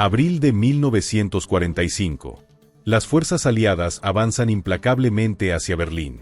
Abril de 1945. Las fuerzas aliadas avanzan implacablemente hacia Berlín.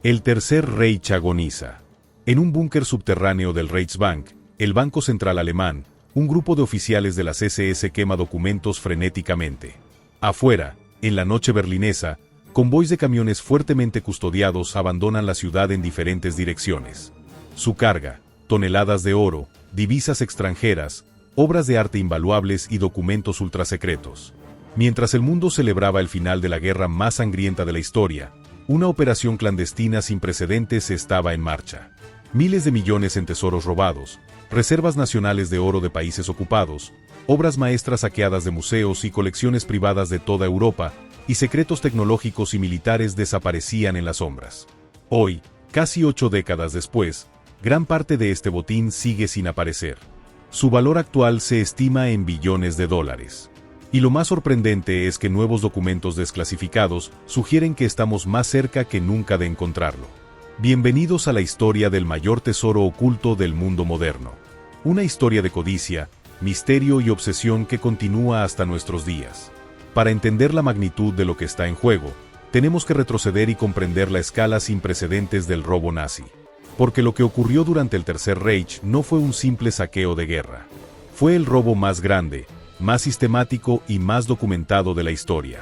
El Tercer Reich agoniza. En un búnker subterráneo del Reichsbank, el Banco Central Alemán, un grupo de oficiales de las SS quema documentos frenéticamente. Afuera, en la noche berlinesa, convoys de camiones fuertemente custodiados abandonan la ciudad en diferentes direcciones. Su carga, toneladas de oro, divisas extranjeras, obras de arte invaluables y documentos ultrasecretos. Mientras el mundo celebraba el final de la guerra más sangrienta de la historia, una operación clandestina sin precedentes estaba en marcha. Miles de millones en tesoros robados, reservas nacionales de oro de países ocupados, obras maestras saqueadas de museos y colecciones privadas de toda Europa, y secretos tecnológicos y militares desaparecían en las sombras. Hoy, casi 8 décadas después, gran parte de este botín sigue sin aparecer. Su valor actual se estima en billones de dólares. Y lo más sorprendente es que nuevos documentos desclasificados sugieren que estamos más cerca que nunca de encontrarlo. Bienvenidos a la historia del mayor tesoro oculto del mundo moderno. Una historia de codicia, misterio y obsesión que continúa hasta nuestros días. Para entender la magnitud de lo que está en juego, tenemos que retroceder y comprender la escala sin precedentes del robo nazi. Porque lo que ocurrió durante el Tercer Reich no fue un simple saqueo de guerra. Fue el robo más grande, más sistemático y más documentado de la historia.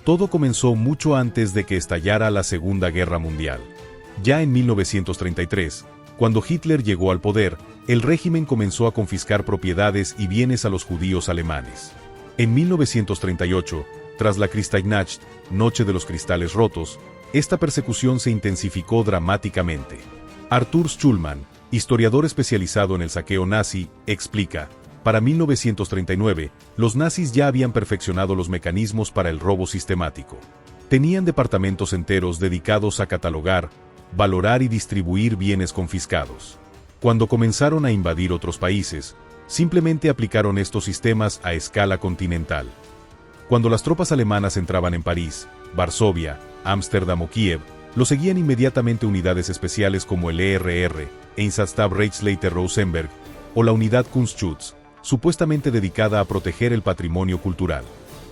Todo comenzó mucho antes de que estallara la Segunda Guerra Mundial. Ya en 1933, cuando Hitler llegó al poder, el régimen comenzó a confiscar propiedades y bienes a los judíos alemanes. En 1938, tras la Kristallnacht, Noche de los Cristales Rotos, esta persecución se intensificó dramáticamente. Arthur Schulman, historiador especializado en el saqueo nazi, explica: para 1939, los nazis ya habían perfeccionado los mecanismos para el robo sistemático. Tenían departamentos enteros dedicados a catalogar, valorar y distribuir bienes confiscados. Cuando comenzaron a invadir otros países, simplemente aplicaron estos sistemas a escala continental. Cuando las tropas alemanas entraban en París, Varsovia, Ámsterdam o Kiev, lo seguían inmediatamente unidades especiales como el ERR, Einsatzstab Reichsleiter Rosenberg, o la unidad Kunstschutz, supuestamente dedicada a proteger el patrimonio cultural.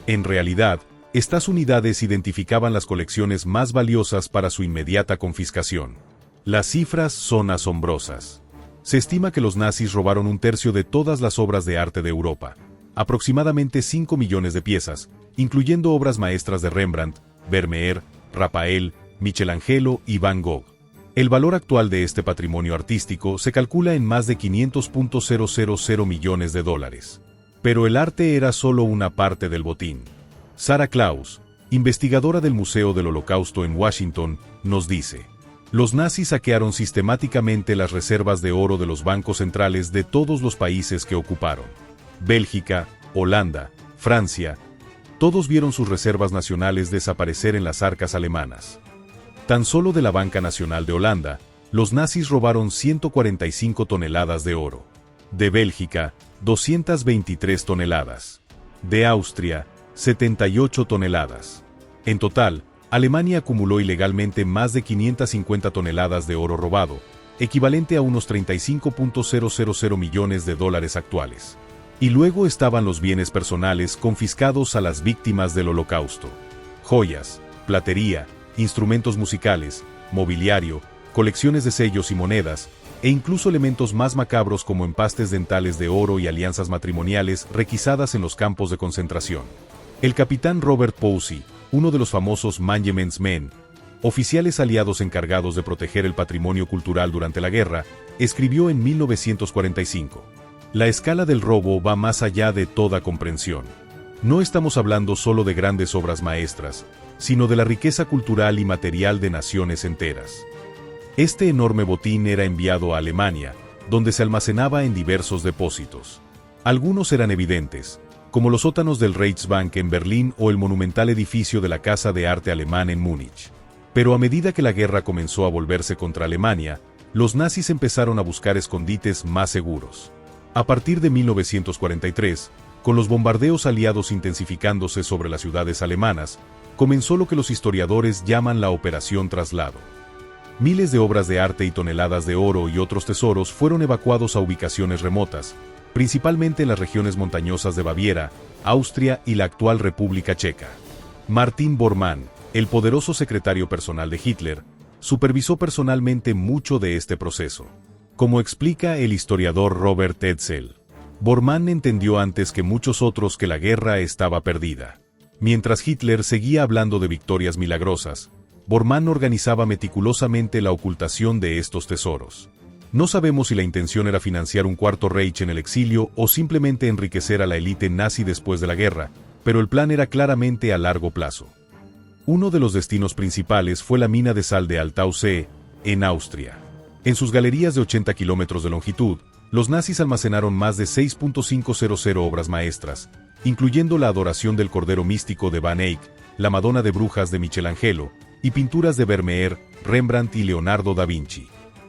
En realidad, estas unidades identificaban las colecciones más valiosas para su inmediata confiscación. Las cifras son asombrosas. Se estima que los nazis robaron un tercio de todas las obras de arte de Europa, aproximadamente 5 millones de piezas, incluyendo obras maestras de Rembrandt, Vermeer, Rafael, Michelangelo y Van Gogh. El valor actual de este patrimonio artístico se calcula en más de 500.000 millones de dólares. Pero el arte era solo una parte del botín. Sarah Klaus, investigadora del Museo del Holocausto en Washington, nos dice: los nazis saquearon sistemáticamente las reservas de oro de los bancos centrales de todos los países que ocuparon. Bélgica, Holanda, Francia, todos vieron sus reservas nacionales desaparecer en las arcas alemanas. Tan solo de la Banca Nacional de Holanda, los nazis robaron 145 toneladas de oro. De Bélgica, 223 toneladas. De Austria, 78 toneladas. En total, Alemania acumuló ilegalmente más de 550 toneladas de oro robado, equivalente a unos 35.000 millones de dólares actuales. Y luego estaban los bienes personales confiscados a las víctimas del Holocausto. Joyas, platería, instrumentos musicales, mobiliario, colecciones de sellos y monedas, e incluso elementos más macabros como empastes dentales de oro y alianzas matrimoniales requisadas en los campos de concentración. El capitán Robert Poucy, uno de los famosos Mangements Men, oficiales aliados encargados de proteger el patrimonio cultural durante la guerra, escribió en 1945: la escala del robo va más allá de toda comprensión. No estamos hablando solo de grandes obras maestras, sino de la riqueza cultural y material de naciones enteras. Este enorme botín era enviado a Alemania, donde se almacenaba en diversos depósitos. Algunos eran evidentes, como los sótanos del Reichsbank en Berlín o el monumental edificio de la Casa de Arte Alemán en Múnich. Pero a medida que la guerra comenzó a volverse contra Alemania, los nazis empezaron a buscar escondites más seguros. A partir de 1943, con los bombardeos aliados intensificándose sobre las ciudades alemanas, comenzó lo que los historiadores llaman la Operación Traslado. Miles de obras de arte y toneladas de oro y otros tesoros fueron evacuados a ubicaciones remotas, principalmente en las regiones montañosas de Baviera, Austria y la actual República Checa. Martin Bormann, el poderoso secretario personal de Hitler, supervisó personalmente mucho de este proceso. Como explica el historiador Robert Edsel, Bormann entendió antes que muchos otros que la guerra estaba perdida. Mientras Hitler seguía hablando de victorias milagrosas, Bormann organizaba meticulosamente la ocultación de estos tesoros. No sabemos si la intención era financiar un cuarto Reich en el exilio o simplemente enriquecer a la élite nazi después de la guerra, pero el plan era claramente a largo plazo. Uno de los destinos principales fue la mina de sal de Altaussee, en Austria. En sus galerías de 80 kilómetros de longitud, los nazis almacenaron más de 6.500 obras maestras, incluyendo la Adoración del Cordero Místico de Van Eyck, la Madonna de Brujas de Michelangelo, y pinturas de Vermeer, Rembrandt y Leonardo da Vinci.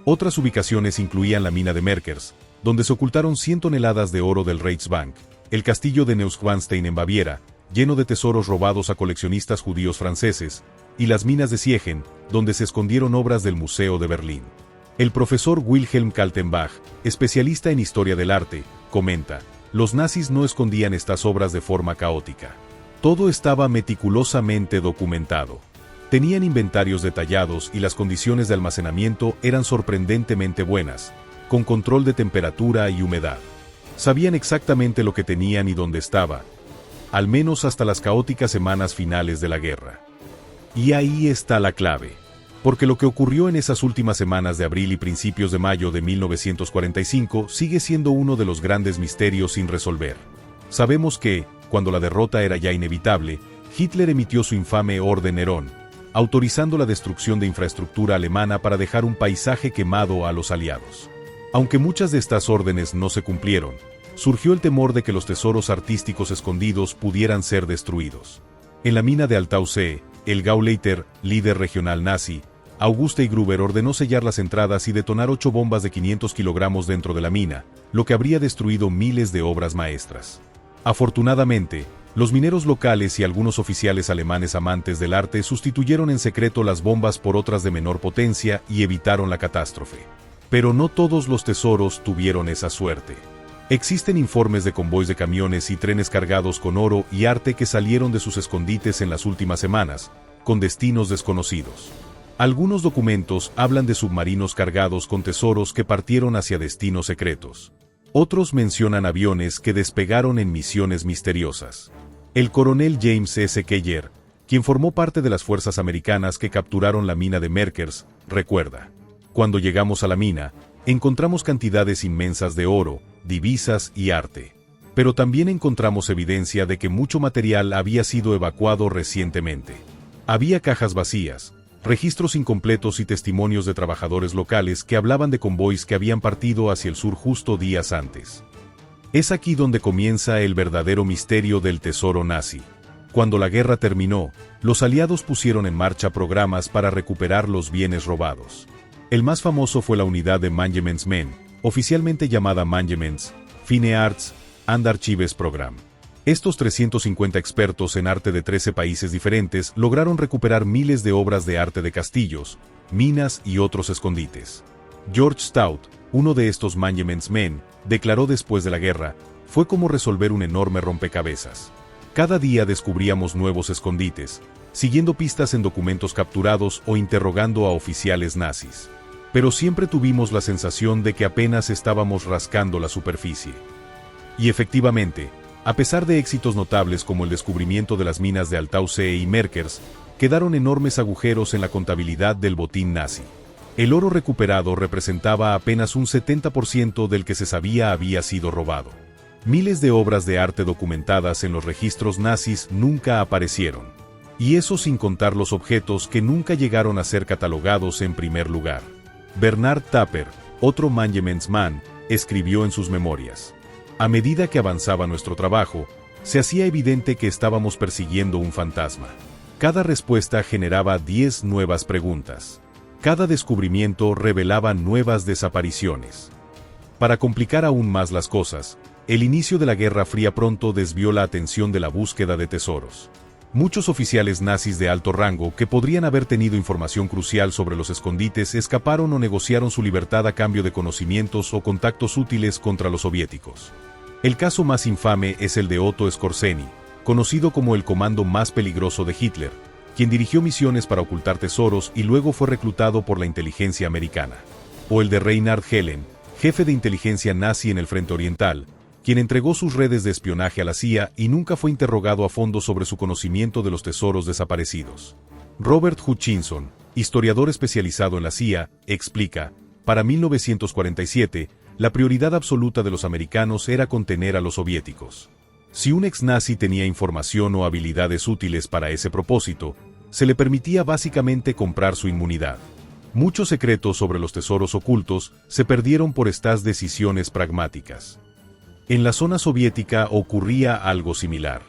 Otras ubicaciones incluían la mina de Merkers, donde se ocultaron 100 toneladas de oro del Reichsbank, el castillo de Neuschwanstein en Baviera, lleno de tesoros robados a coleccionistas judíos franceses, y las minas de Siegen, donde se escondieron obras del Museo de Berlín. El profesor Wilhelm Kaltenbach, especialista en historia del arte, comenta: los nazis no escondían estas obras de forma caótica. Todo estaba meticulosamente documentado. Tenían inventarios detallados y las condiciones de almacenamiento eran sorprendentemente buenas, con control de temperatura y humedad. Sabían exactamente lo que tenían y dónde estaba, al menos hasta las caóticas semanas finales de la guerra. Y ahí está la clave, porque lo que ocurrió en esas últimas semanas de abril y principios de mayo de 1945 sigue siendo uno de los grandes misterios sin resolver. Sabemos que, cuando la derrota era ya inevitable, Hitler emitió su infame Orden Nerón, autorizando la destrucción de infraestructura alemana para dejar un paisaje quemado a los aliados. Aunque muchas de estas órdenes no se cumplieron, surgió el temor de que los tesoros artísticos escondidos pudieran ser destruidos. En la mina de Altaussee, el Gauleiter, líder regional nazi, Auguste Gruber ordenó sellar las entradas y detonar 8 bombas de 500 kilogramos dentro de la mina, lo que habría destruido miles de obras maestras. Afortunadamente, los mineros locales y algunos oficiales alemanes amantes del arte sustituyeron en secreto las bombas por otras de menor potencia y evitaron la catástrofe. Pero no todos los tesoros tuvieron esa suerte. Existen informes de convoys de camiones y trenes cargados con oro y arte que salieron de sus escondites en las últimas semanas, con destinos desconocidos. Algunos documentos hablan de submarinos cargados con tesoros que partieron hacia destinos secretos. Otros mencionan aviones que despegaron en misiones misteriosas. El coronel James S. Keller, quien formó parte de las fuerzas americanas que capturaron la mina de Merkers, recuerda: cuando llegamos a la mina, encontramos cantidades inmensas de oro, divisas y arte. Pero también encontramos evidencia de que mucho material había sido evacuado recientemente. Había cajas vacías, registros incompletos y testimonios de trabajadores locales que hablaban de convoys que habían partido hacia el sur justo días antes. Es aquí donde comienza el verdadero misterio del tesoro nazi. Cuando la guerra terminó, los aliados pusieron en marcha programas para recuperar los bienes robados. El más famoso fue la unidad de Management, oficialmente llamada Management, Fine Arts and Archives Program. Estos 350 expertos en arte de 13 países diferentes lograron recuperar miles de obras de arte de castillos, minas y otros escondites. George Stout, uno de estos Management Men, declaró después de la guerra: fue como resolver un enorme rompecabezas. Cada día descubríamos nuevos escondites, siguiendo pistas en documentos capturados o interrogando a oficiales nazis. Pero siempre tuvimos la sensación de que apenas estábamos rascando la superficie. Y efectivamente, a pesar de éxitos notables como el descubrimiento de las minas de Altaussee y Merkers, quedaron enormes agujeros en la contabilidad del botín nazi. El oro recuperado representaba apenas un 70% del que se sabía había sido robado. Miles de obras de arte documentadas en los registros nazis nunca aparecieron. Y eso sin contar los objetos que nunca llegaron a ser catalogados en primer lugar. Bernard Tapper, otro Managementsman, escribió en sus memorias: a medida que avanzaba nuestro trabajo, se hacía evidente que estábamos persiguiendo un fantasma. Cada respuesta generaba 10 nuevas preguntas. Cada descubrimiento revelaba nuevas desapariciones. Para complicar aún más las cosas, el inicio de la Guerra Fría pronto desvió la atención de la búsqueda de tesoros. Muchos oficiales nazis de alto rango que podrían haber tenido información crucial sobre los escondites escaparon o negociaron su libertad a cambio de conocimientos o contactos útiles contra los soviéticos. El caso más infame es el de Otto Skorzeny, conocido como el comando más peligroso de Hitler, quien dirigió misiones para ocultar tesoros y luego fue reclutado por la inteligencia americana. O el de Reinhard Helen, jefe de inteligencia nazi en el Frente Oriental, quien entregó sus redes de espionaje a la CIA y nunca fue interrogado a fondo sobre su conocimiento de los tesoros desaparecidos. Robert Hutchinson, historiador especializado en la CIA, explica: para 1947, la prioridad absoluta de los americanos era contener a los soviéticos. Si un ex-nazi tenía información o habilidades útiles para ese propósito, se le permitía básicamente comprar su inmunidad. Muchos secretos sobre los tesoros ocultos se perdieron por estas decisiones pragmáticas. En la zona soviética ocurría algo similar.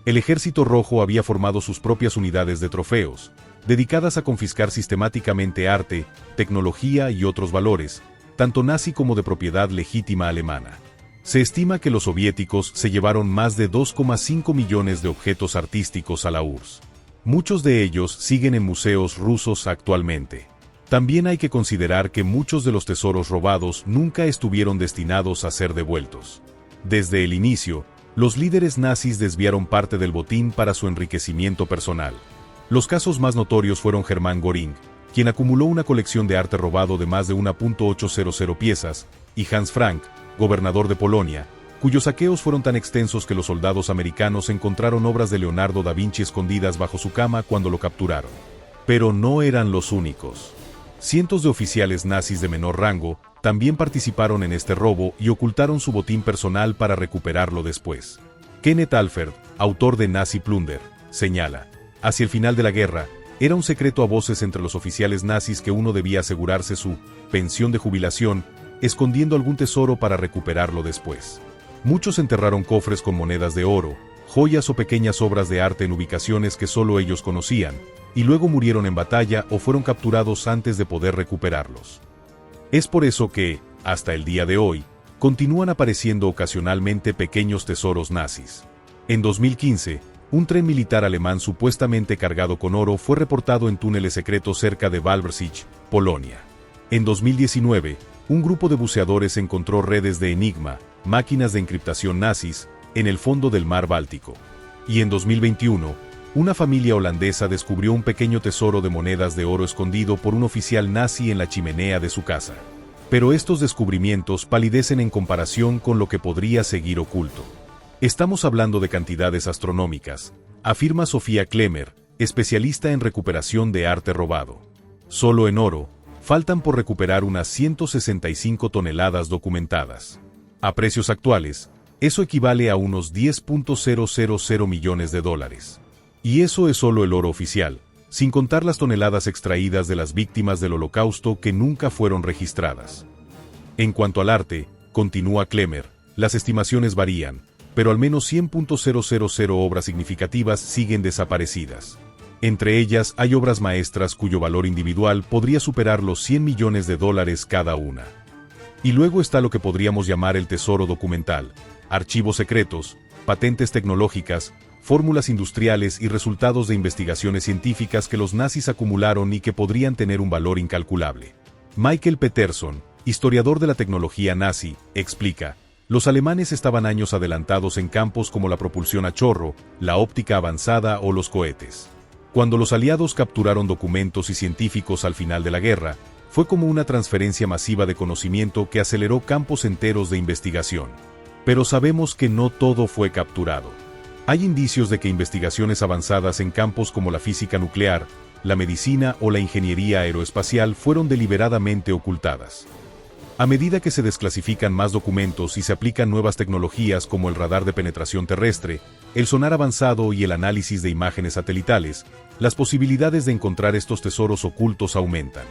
El Ejército Rojo había formado sus propias unidades de trofeos, dedicadas a confiscar sistemáticamente arte, tecnología y otros valores, tanto nazi como de propiedad legítima alemana. Se estima que los soviéticos se llevaron más de 2,5 millones de objetos artísticos a la URSS. Muchos de ellos siguen en museos rusos actualmente. También hay que considerar que muchos de los tesoros robados nunca estuvieron destinados a ser devueltos. Desde el inicio, los líderes nazis desviaron parte del botín para su enriquecimiento personal. Los casos más notorios fueron Hermann Göring, quien acumuló una colección de arte robado de más de 1.800 piezas, y Hans Frank, gobernador de Polonia, cuyos saqueos fueron tan extensos que los soldados americanos encontraron obras de Leonardo da Vinci escondidas bajo su cama cuando lo capturaron. Pero no eran los únicos. Cientos de oficiales nazis de menor rango también participaron en este robo y ocultaron su botín personal para recuperarlo después. Kenneth Alford, autor de Nazi Plunder, señala: hacia el final de la guerra, era un secreto a voces entre los oficiales nazis que uno debía asegurarse su pensión de jubilación, escondiendo algún tesoro para recuperarlo después. Muchos enterraron cofres con monedas de oro, joyas o pequeñas obras de arte en ubicaciones que solo ellos conocían, y luego murieron en batalla o fueron capturados antes de poder recuperarlos. Es por eso que, hasta el día de hoy, continúan apareciendo ocasionalmente pequeños tesoros nazis. En 2015, un tren militar alemán supuestamente cargado con oro fue reportado en túneles secretos cerca de Wałbrzych, Polonia. En 2019, un grupo de buceadores encontró redes de Enigma, máquinas de encriptación nazis, en el fondo del mar Báltico. Y en 2021, una familia holandesa descubrió un pequeño tesoro de monedas de oro escondido por un oficial nazi en la chimenea de su casa. Pero estos descubrimientos palidecen en comparación con lo que podría seguir oculto. Estamos hablando de cantidades astronómicas, afirma Sofía Klemmer, especialista en recuperación de arte robado. Solo en oro, faltan por recuperar unas 165 toneladas documentadas. A precios actuales, eso equivale a unos 10.000 millones de dólares. Y eso es solo el oro oficial, sin contar las toneladas extraídas de las víctimas del Holocausto que nunca fueron registradas. En cuanto al arte, continúa Klemmer, las estimaciones varían, pero al menos 100.000 obras significativas siguen desaparecidas. Entre ellas hay obras maestras cuyo valor individual podría superar los 100 millones de dólares cada una. Y luego está lo que podríamos llamar el tesoro documental, archivos secretos, patentes tecnológicas, fórmulas industriales y resultados de investigaciones científicas que los nazis acumularon y que podrían tener un valor incalculable. Michael Peterson, historiador de la tecnología nazi, explica: los alemanes estaban años adelantados en campos como la propulsión a chorro, la óptica avanzada o los cohetes. Cuando los aliados capturaron documentos y científicos al final de la guerra, fue como una transferencia masiva de conocimiento que aceleró campos enteros de investigación. Pero sabemos que no todo fue capturado. Hay indicios de que investigaciones avanzadas en campos como la física nuclear, la medicina o la ingeniería aeroespacial fueron deliberadamente ocultadas. A medida que se desclasifican más documentos y se aplican nuevas tecnologías como el radar de penetración terrestre, el sonar avanzado y el análisis de imágenes satelitales, las posibilidades de encontrar estos tesoros ocultos aumentan.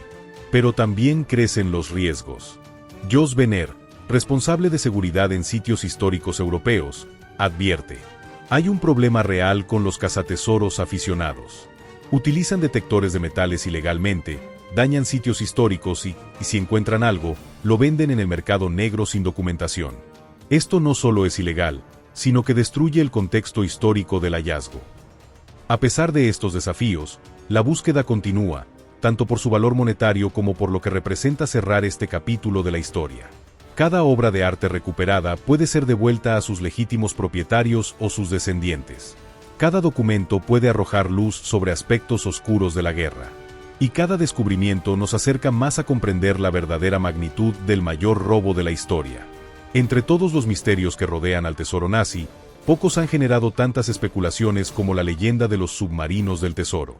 Pero también crecen los riesgos. Jos Venner, responsable de seguridad en sitios históricos europeos, advierte: hay un problema real con los cazatesoros aficionados. Utilizan detectores de metales ilegalmente, dañan sitios históricos y si encuentran algo, lo venden en el mercado negro sin documentación. Esto no solo es ilegal, sino que destruye el contexto histórico del hallazgo. A pesar de estos desafíos, la búsqueda continúa, tanto por su valor monetario como por lo que representa cerrar este capítulo de la historia. Cada obra de arte recuperada puede ser devuelta a sus legítimos propietarios o sus descendientes. Cada documento puede arrojar luz sobre aspectos oscuros de la guerra. Y cada descubrimiento nos acerca más a comprender la verdadera magnitud del mayor robo de la historia. Entre todos los misterios que rodean al tesoro nazi, pocos han generado tantas especulaciones como la leyenda de los submarinos del tesoro.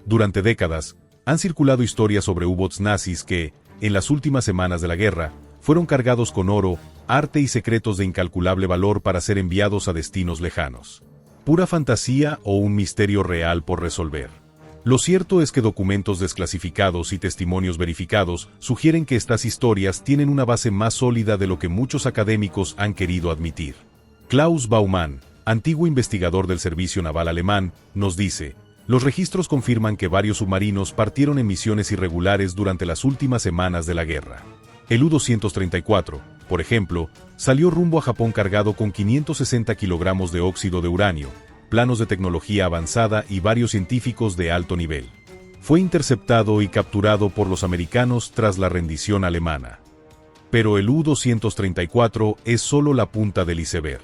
Durante décadas, han circulado historias sobre U-boats nazis que, en las últimas semanas de la guerra, fueron cargados con oro, arte y secretos de incalculable valor para ser enviados a destinos lejanos. ¿Pura fantasía o un misterio real por resolver? Lo cierto es que documentos desclasificados y testimonios verificados sugieren que estas historias tienen una base más sólida de lo que muchos académicos han querido admitir. Klaus Baumann, antiguo investigador del servicio naval alemán, nos dice: los registros confirman que varios submarinos partieron en misiones irregulares durante las últimas semanas de la guerra. El U-234, por ejemplo, salió rumbo a Japón cargado con 560 kilogramos de óxido de uranio, planos de tecnología avanzada y varios científicos de alto nivel. Fue interceptado y capturado por los americanos tras la rendición alemana. Pero el U-234 es solo la punta del iceberg.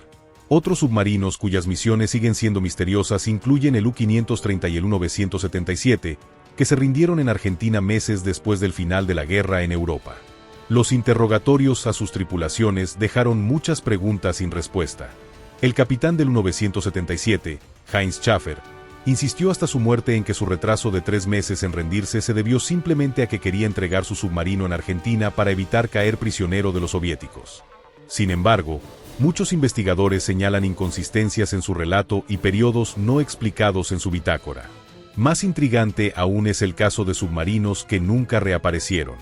Otros submarinos cuyas misiones siguen siendo misteriosas incluyen el U-530 y el U-977, que se rindieron en Argentina meses después del final de la guerra en Europa. Los interrogatorios a sus tripulaciones dejaron muchas preguntas sin respuesta. El capitán del U-977, Heinz Schäfer, insistió hasta su muerte en que su retraso de 3 meses en rendirse se debió simplemente a que quería entregar su submarino en Argentina para evitar caer prisionero de los soviéticos. Sin embargo, muchos investigadores señalan inconsistencias en su relato y periodos no explicados en su bitácora. Más intrigante aún es el caso de submarinos que nunca reaparecieron.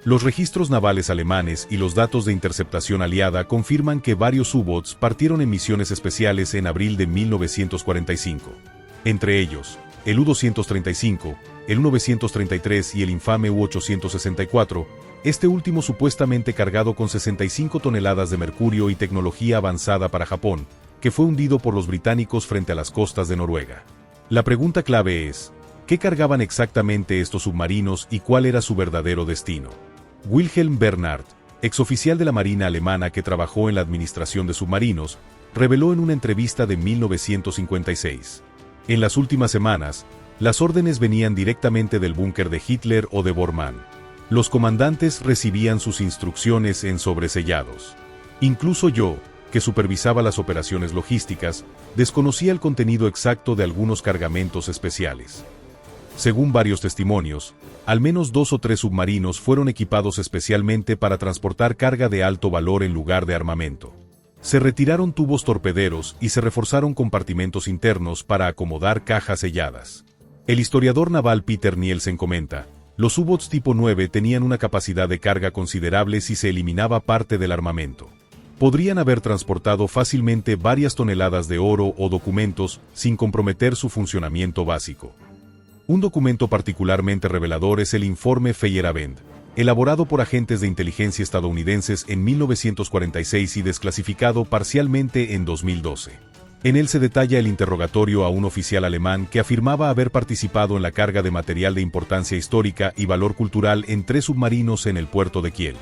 Los registros navales alemanes y los datos de interceptación aliada confirman que varios U-boats partieron en misiones especiales en abril de 1945. Entre ellos, el U-235, el U-933 y el infame U-864, este último supuestamente cargado con 65 toneladas de mercurio y tecnología avanzada para Japón, que fue hundido por los británicos frente a las costas de Noruega. La pregunta clave es: ¿qué cargaban exactamente estos submarinos y cuál era su verdadero destino? Wilhelm Bernhard, exoficial de la Marina alemana que trabajó en la administración de submarinos, reveló en una entrevista de 1956. En las últimas semanas, las órdenes venían directamente del búnker de Hitler o de Bormann. Los comandantes recibían sus instrucciones en sobresellados. Incluso yo, que supervisaba las operaciones logísticas, desconocía el contenido exacto de algunos cargamentos especiales. Según varios testimonios, al menos 2 o 3 submarinos fueron equipados especialmente para transportar carga de alto valor en lugar de armamento. Se retiraron tubos torpederos y se reforzaron compartimentos internos para acomodar cajas selladas. El historiador naval Peter Nielsen comenta: los U-boats tipo 9 tenían una capacidad de carga considerable si se eliminaba parte del armamento. Podrían haber transportado fácilmente varias toneladas de oro o documentos sin comprometer su funcionamiento básico. Un documento particularmente revelador es el informe Feyerabend, elaborado por agentes de inteligencia estadounidenses en 1946 y desclasificado parcialmente en 2012. En él se detalla el interrogatorio a un oficial alemán que afirmaba haber participado en la carga de material de importancia histórica y valor cultural en 3 submarinos en el puerto de Kiel.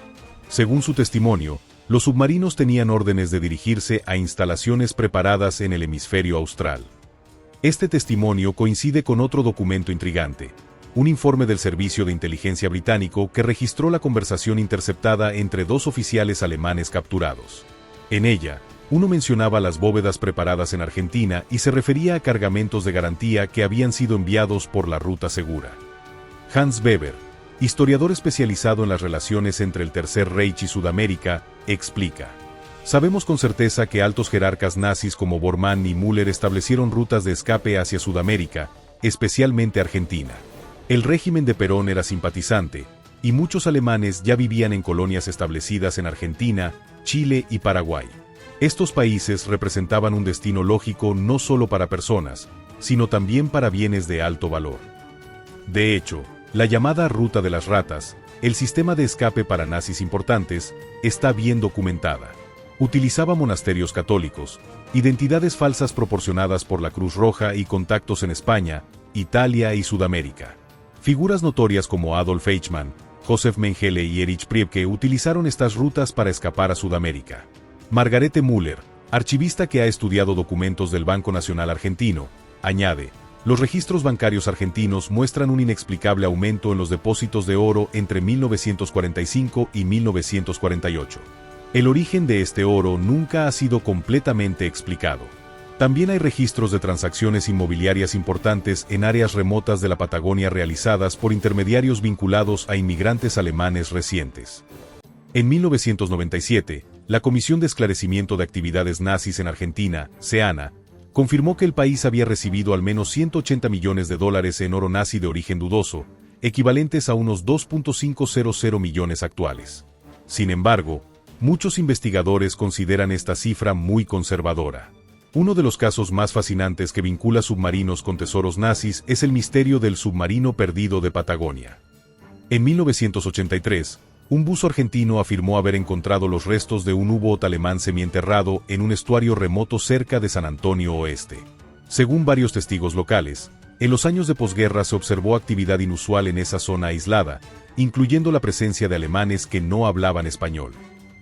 Según su testimonio, los submarinos tenían órdenes de dirigirse a instalaciones preparadas en el hemisferio austral. Este testimonio coincide con otro documento intrigante, un informe del Servicio de Inteligencia británico que registró la conversación interceptada entre 2 oficiales alemanes capturados. En ella, uno mencionaba las bóvedas preparadas en Argentina y se refería a cargamentos de garantía que habían sido enviados por la ruta segura. Hans Weber, historiador especializado en las relaciones entre el Tercer Reich y Sudamérica, explica: sabemos con certeza que altos jerarcas nazis como Bormann y Müller establecieron rutas de escape hacia Sudamérica, especialmente Argentina. El régimen de Perón era simpatizante, y muchos alemanes ya vivían en colonias establecidas en Argentina, Chile y Paraguay. Estos países representaban un destino lógico no solo para personas, sino también para bienes de alto valor. De hecho, la llamada Ruta de las Ratas, el sistema de escape para nazis importantes, está bien documentada. Utilizaba monasterios católicos, identidades falsas proporcionadas por la Cruz Roja y contactos en España, Italia y Sudamérica. Figuras notorias como Adolf Eichmann, Josef Mengele y Erich Priebke utilizaron estas rutas para escapar a Sudamérica. Margarete Müller, archivista que ha estudiado documentos del Banco Nacional Argentino, añade: los registros bancarios argentinos muestran un inexplicable aumento en los depósitos de oro entre 1945 y 1948. El origen de este oro nunca ha sido completamente explicado. También hay registros de transacciones inmobiliarias importantes en áreas remotas de la Patagonia realizadas por intermediarios vinculados a inmigrantes alemanes recientes. En 1997, la Comisión de Esclarecimiento de Actividades Nazis en Argentina, CEANA, confirmó que el país había recibido al menos $180 millones en oro nazi de origen dudoso, equivalentes a unos 2.500 millones actuales. Sin embargo, muchos investigadores consideran esta cifra muy conservadora. Uno de los casos más fascinantes que vincula submarinos con tesoros nazis es el misterio del submarino perdido de Patagonia. En 1983, un buzo argentino afirmó haber encontrado los restos de un U-boot alemán semienterrado en un estuario remoto cerca de San Antonio Oeste. Según varios testigos locales, en los años de posguerra se observó actividad inusual en esa zona aislada, incluyendo la presencia de alemanes que no hablaban español.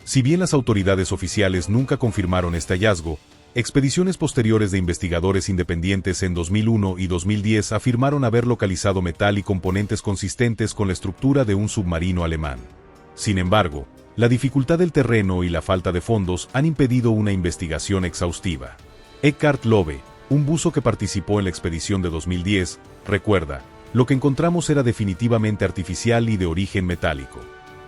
Si bien las autoridades oficiales nunca confirmaron este hallazgo, expediciones posteriores de investigadores independientes en 2001 y 2010 afirmaron haber localizado metal y componentes consistentes con la estructura de un submarino alemán. Sin embargo, la dificultad del terreno y la falta de fondos han impedido una investigación exhaustiva. Eckhard Lobe, un buzo que participó en la expedición de 2010, recuerda: lo que encontramos era definitivamente artificial y de origen metálico.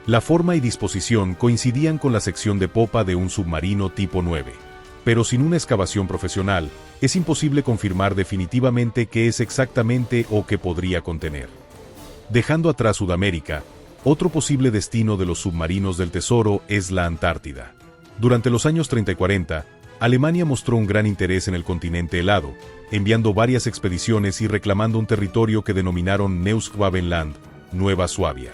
La forma y disposición coincidían con la sección de popa de un submarino tipo 9. Pero sin una excavación profesional, es imposible confirmar definitivamente qué es exactamente o qué podría contener. Dejando atrás Sudamérica, otro posible destino de los submarinos del tesoro es la Antártida. Durante los años 30 y 40, Alemania mostró un gran interés en el continente helado, enviando varias expediciones y reclamando un territorio que denominaron Neuschwabenland, Nueva Suabia.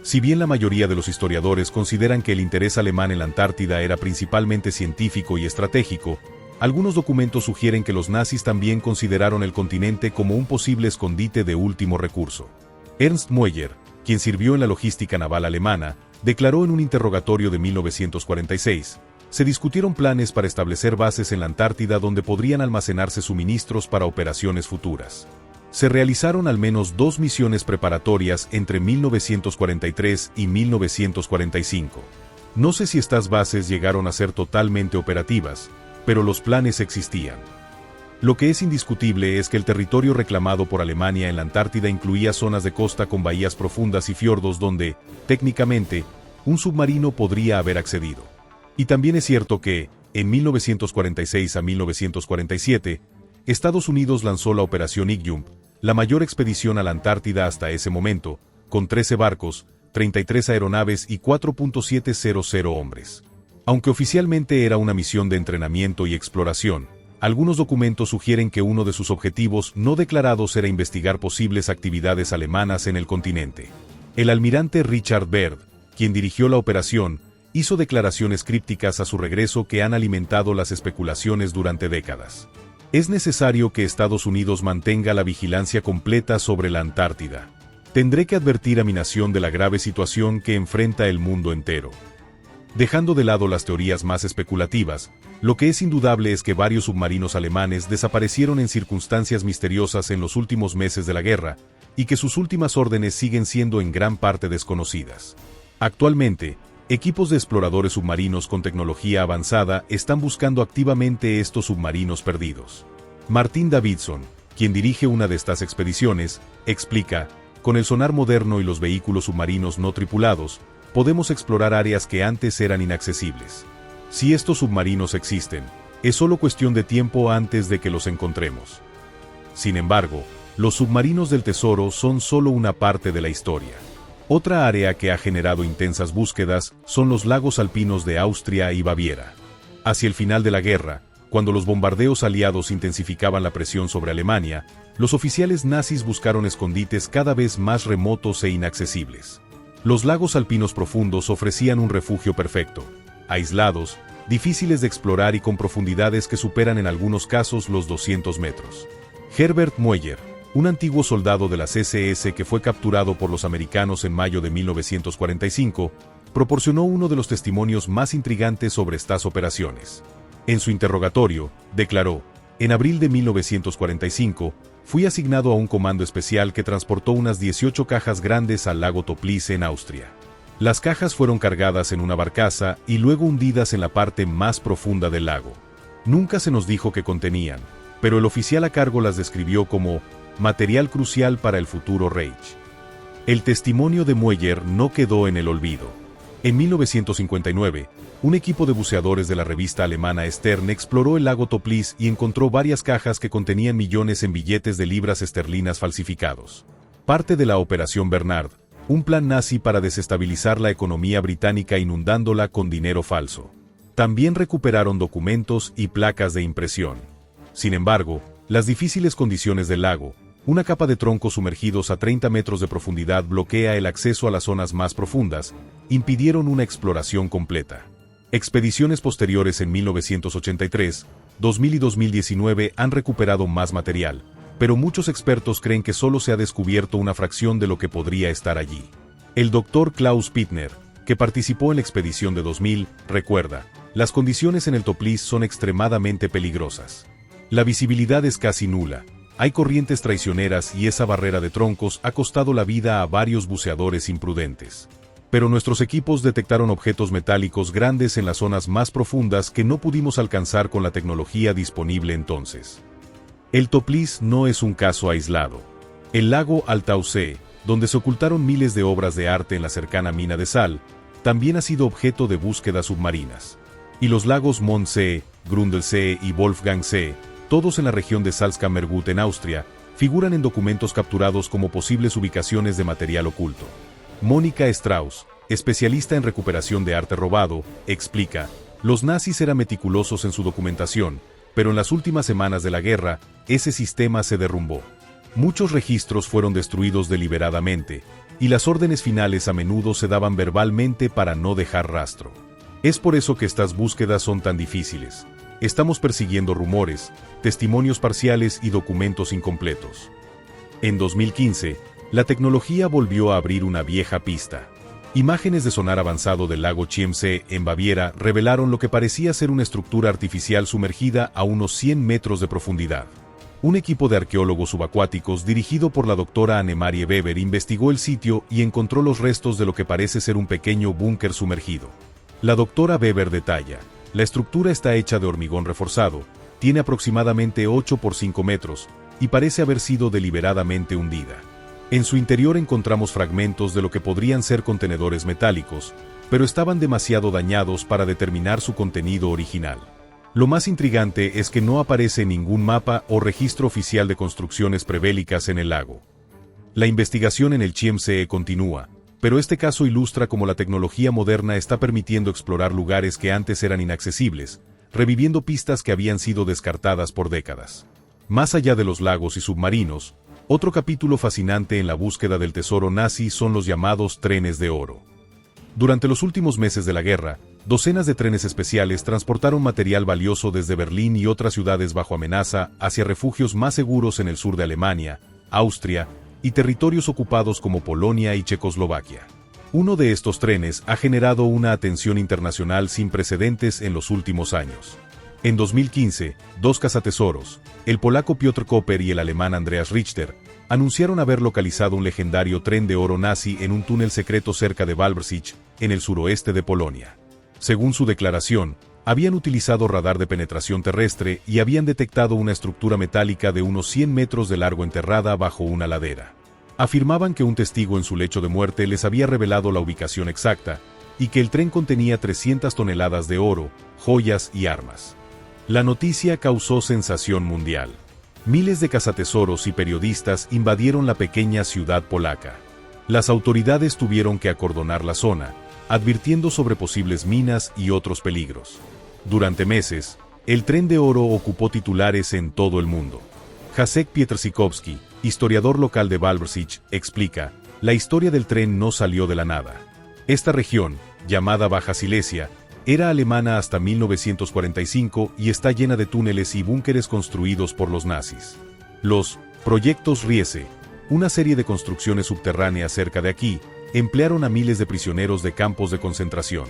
Si bien la mayoría de los historiadores consideran que el interés alemán en la Antártida era principalmente científico y estratégico, algunos documentos sugieren que los nazis también consideraron el continente como un posible escondite de último recurso. Ernst Mueller, quien sirvió en la logística naval alemana, declaró en un interrogatorio de 1946: se discutieron planes para establecer bases en la Antártida donde podrían almacenarse suministros para operaciones futuras. Se realizaron al menos 2 misiones preparatorias entre 1943 y 1945. No sé si estas bases llegaron a ser totalmente operativas, pero los planes existían. Lo que es indiscutible es que el territorio reclamado por Alemania en la Antártida incluía zonas de costa con bahías profundas y fiordos donde, técnicamente, un submarino podría haber accedido. Y también es cierto que, en 1946 a 1947, Estados Unidos lanzó la Operación Ignjum, la mayor expedición a la Antártida hasta ese momento, con 13 barcos, 33 aeronaves y 4.700 hombres. Aunque oficialmente era una misión de entrenamiento y exploración, algunos documentos sugieren que uno de sus objetivos no declarados era investigar posibles actividades alemanas en el continente. El almirante Richard Byrd, quien dirigió la operación, hizo declaraciones crípticas a su regreso que han alimentado las especulaciones durante décadas. Es necesario que Estados Unidos mantenga la vigilancia completa sobre la Antártida. Tendré que advertir a mi nación de la grave situación que enfrenta el mundo entero. Dejando de lado las teorías más especulativas, lo que es indudable es que varios submarinos alemanes desaparecieron en circunstancias misteriosas en los últimos meses de la guerra, y que sus últimas órdenes siguen siendo en gran parte desconocidas. Actualmente, equipos de exploradores submarinos con tecnología avanzada están buscando activamente estos submarinos perdidos. Martin Davidson, quien dirige una de estas expediciones, explica: con el sonar moderno y los vehículos submarinos no tripulados, podemos explorar áreas que antes eran inaccesibles. Si estos submarinos existen, es solo cuestión de tiempo antes de que los encontremos. Sin embargo, los submarinos del tesoro son solo una parte de la historia. Otra área que ha generado intensas búsquedas son los lagos alpinos de Austria y Baviera. Hacia el final de la guerra, cuando los bombardeos aliados intensificaban la presión sobre Alemania, los oficiales nazis buscaron escondites cada vez más remotos e inaccesibles. Los lagos alpinos profundos ofrecían un refugio perfecto, aislados, difíciles de explorar y con profundidades que superan en algunos casos los 200 metros. Herbert Mueller, un antiguo soldado de las SS que fue capturado por los americanos en mayo de 1945, proporcionó uno de los testimonios más intrigantes sobre estas operaciones. En su interrogatorio, declaró: en abril de 1945, fui asignado a un comando especial que transportó unas 18 cajas grandes al lago Toplice en Austria. Las cajas fueron cargadas en una barcaza y luego hundidas en la parte más profunda del lago. Nunca se nos dijo qué contenían, pero el oficial a cargo las describió como material crucial para el futuro Reich. El testimonio de Mueller no quedó en el olvido. En 1959, un equipo de buceadores de la revista alemana Stern exploró el lago Toplice y encontró varias cajas que contenían millones en billetes de libras esterlinas falsificados. Parte de la Operación Bernard, un plan nazi para desestabilizar la economía británica inundándola con dinero falso. También recuperaron documentos y placas de impresión. Sin embargo, las difíciles condiciones del lago, una capa de troncos sumergidos a 30 metros de profundidad bloquea el acceso a las zonas más profundas, impidieron una exploración completa. Expediciones posteriores en 1983, 2000 y 2019 han recuperado más material, pero muchos expertos creen que solo se ha descubierto una fracción de lo que podría estar allí. El Dr. Klaus Pittner, que participó en la expedición de 2000, recuerda: las condiciones en el Toplice son extremadamente peligrosas. La visibilidad es casi nula, hay corrientes traicioneras y esa barrera de troncos ha costado la vida a varios buceadores imprudentes. Pero nuestros equipos detectaron objetos metálicos grandes en las zonas más profundas que no pudimos alcanzar con la tecnología disponible entonces. El Toplice no es un caso aislado. El lago Altaussee, donde se ocultaron miles de obras de arte en la cercana mina de sal, también ha sido objeto de búsquedas submarinas. Y los lagos Mondsee, Grundlsee y Wolfgangsee, todos en la región de Salzkammergut en Austria, figuran en documentos capturados como posibles ubicaciones de material oculto. Mónica Strauss, especialista en recuperación de arte robado, explica: los nazis eran meticulosos en su documentación, pero en las últimas semanas de la guerra, ese sistema se derrumbó. Muchos registros fueron destruidos deliberadamente, y las órdenes finales a menudo se daban verbalmente para no dejar rastro. Es por eso que estas búsquedas son tan difíciles. Estamos persiguiendo rumores, testimonios parciales y documentos incompletos. En 2015, la tecnología volvió a abrir una vieja pista. Imágenes de sonar avanzado del lago Chiemsee en Baviera revelaron lo que parecía ser una estructura artificial sumergida a unos 100 metros de profundidad. Un equipo de arqueólogos subacuáticos dirigido por la doctora Annemarie Weber investigó el sitio y encontró los restos de lo que parece ser un pequeño búnker sumergido. La doctora Weber detalla: la estructura está hecha de hormigón reforzado, tiene aproximadamente 8 por 5 metros, y parece haber sido deliberadamente hundida. En su interior encontramos fragmentos de lo que podrían ser contenedores metálicos, pero estaban demasiado dañados para determinar su contenido original. Lo más intrigante es que no aparece ningún mapa o registro oficial de construcciones prebélicas en el lago. La investigación en el Chiemsee continúa, pero este caso ilustra cómo la tecnología moderna está permitiendo explorar lugares que antes eran inaccesibles, reviviendo pistas que habían sido descartadas por décadas. Más allá de los lagos y submarinos, otro capítulo fascinante en la búsqueda del tesoro nazi son los llamados trenes de oro. Durante los últimos meses de la guerra, docenas de trenes especiales transportaron material valioso desde Berlín y otras ciudades bajo amenaza hacia refugios más seguros en el sur de Alemania, Austria y territorios ocupados como Polonia y Checoslovaquia. Uno de estos trenes ha generado una atención internacional sin precedentes en los últimos años. En 2015, dos cazatesoros, el polaco Piotr Koper y el alemán Andreas Richter, anunciaron haber localizado un legendario tren de oro nazi en un túnel secreto cerca de Walbrzych, en el suroeste de Polonia. Según su declaración, habían utilizado radar de penetración terrestre y habían detectado una estructura metálica de unos 100 metros de largo enterrada bajo una ladera. Afirmaban que un testigo en su lecho de muerte les había revelado la ubicación exacta, y que el tren contenía 300 toneladas de oro, joyas y armas. La noticia causó sensación mundial. Miles de cazatesoros y periodistas invadieron la pequeña ciudad polaca. Las autoridades tuvieron que acordonar la zona, advirtiendo sobre posibles minas y otros peligros. Durante meses, el tren de oro ocupó titulares en todo el mundo. Jacek Pietrsikowski, historiador local de Walbrzych, explica: la historia del tren no salió de la nada. Esta región, llamada Baja Silesia, era alemana hasta 1945 y está llena de túneles y búnkeres construidos por los nazis. Los Proyectos Riese, una serie de construcciones subterráneas cerca de aquí, emplearon a miles de prisioneros de campos de concentración.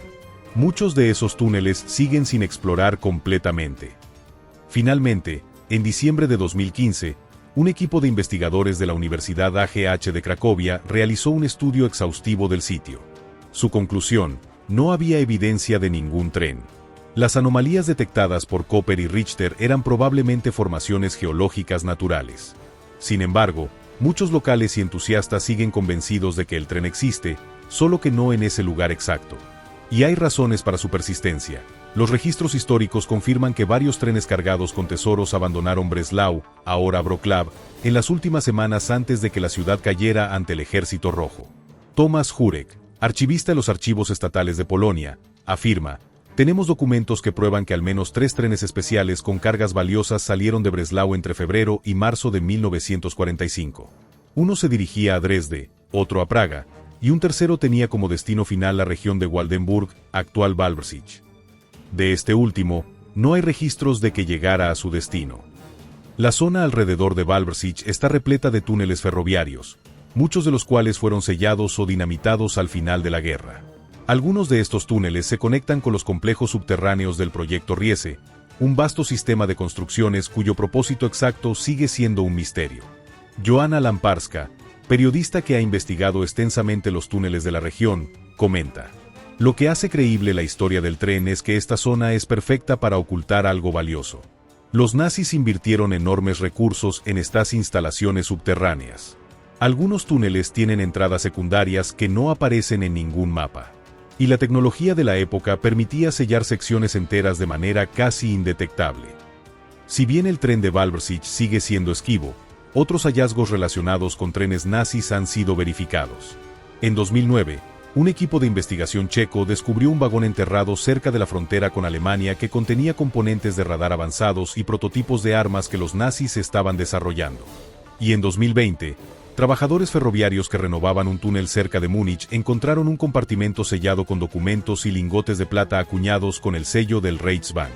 Muchos de esos túneles siguen sin explorar completamente. Finalmente, en diciembre de 2015, un equipo de investigadores de la Universidad AGH de Cracovia realizó un estudio exhaustivo del sitio. Su conclusión: no había evidencia de ningún tren. Las anomalías detectadas por Cooper y Richter eran probablemente formaciones geológicas naturales. Sin embargo, muchos locales y entusiastas siguen convencidos de que el tren existe, solo que no en ese lugar exacto. Y hay razones para su persistencia. Los registros históricos confirman que varios trenes cargados con tesoros abandonaron Breslau, ahora Wrocław, en las últimas semanas antes de que la ciudad cayera ante el Ejército Rojo. Tomasz Jurek, archivista de los archivos estatales de Polonia, afirma: tenemos documentos que prueban que al menos 3 trenes especiales con cargas valiosas salieron de Breslau entre febrero y marzo de 1945. Uno se dirigía a Dresde, otro a Praga, y un tercero tenía como destino final la región de Waldenburg, actual Wałbrzych. De este último, no hay registros de que llegara a su destino. La zona alrededor de Wałbrzych está repleta de túneles ferroviarios, muchos de los cuales fueron sellados o dinamitados al final de la guerra. Algunos de estos túneles se conectan con los complejos subterráneos del Proyecto Riese, un vasto sistema de construcciones cuyo propósito exacto sigue siendo un misterio. Joanna Lamparska, periodista que ha investigado extensamente los túneles de la región, comenta: lo que hace creíble la historia del tren es que esta zona es perfecta para ocultar algo valioso. Los nazis invirtieron enormes recursos en estas instalaciones subterráneas. Algunos túneles tienen entradas secundarias que no aparecen en ningún mapa. Y la tecnología de la época permitía sellar secciones enteras de manera casi indetectable. Si bien el tren de Wałbrzych sigue siendo esquivo, otros hallazgos relacionados con trenes nazis han sido verificados. En 2009, un equipo de investigación checo descubrió un vagón enterrado cerca de la frontera con Alemania que contenía componentes de radar avanzados y prototipos de armas que los nazis estaban desarrollando. Y en 2020, trabajadores ferroviarios que renovaban un túnel cerca de Múnich encontraron un compartimento sellado con documentos y lingotes de plata acuñados con el sello del Reichsbank.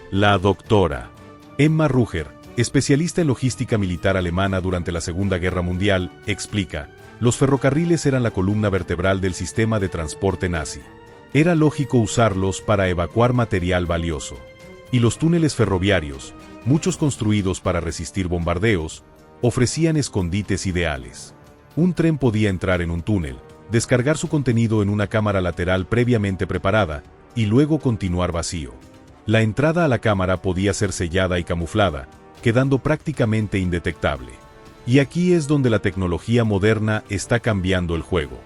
La doctora Emma Ruger, especialista en logística militar alemana durante la Segunda Guerra Mundial, explica: los ferrocarriles eran la columna vertebral del sistema de transporte nazi. Era lógico usarlos para evacuar material valioso. Y los túneles ferroviarios, muchos construidos para resistir bombardeos, ofrecían escondites ideales. Un tren podía entrar en un túnel, descargar su contenido en una cámara lateral previamente preparada, y luego continuar vacío. La entrada a la cámara podía ser sellada y camuflada, quedando prácticamente indetectable. Y aquí es donde la tecnología moderna está cambiando el juego.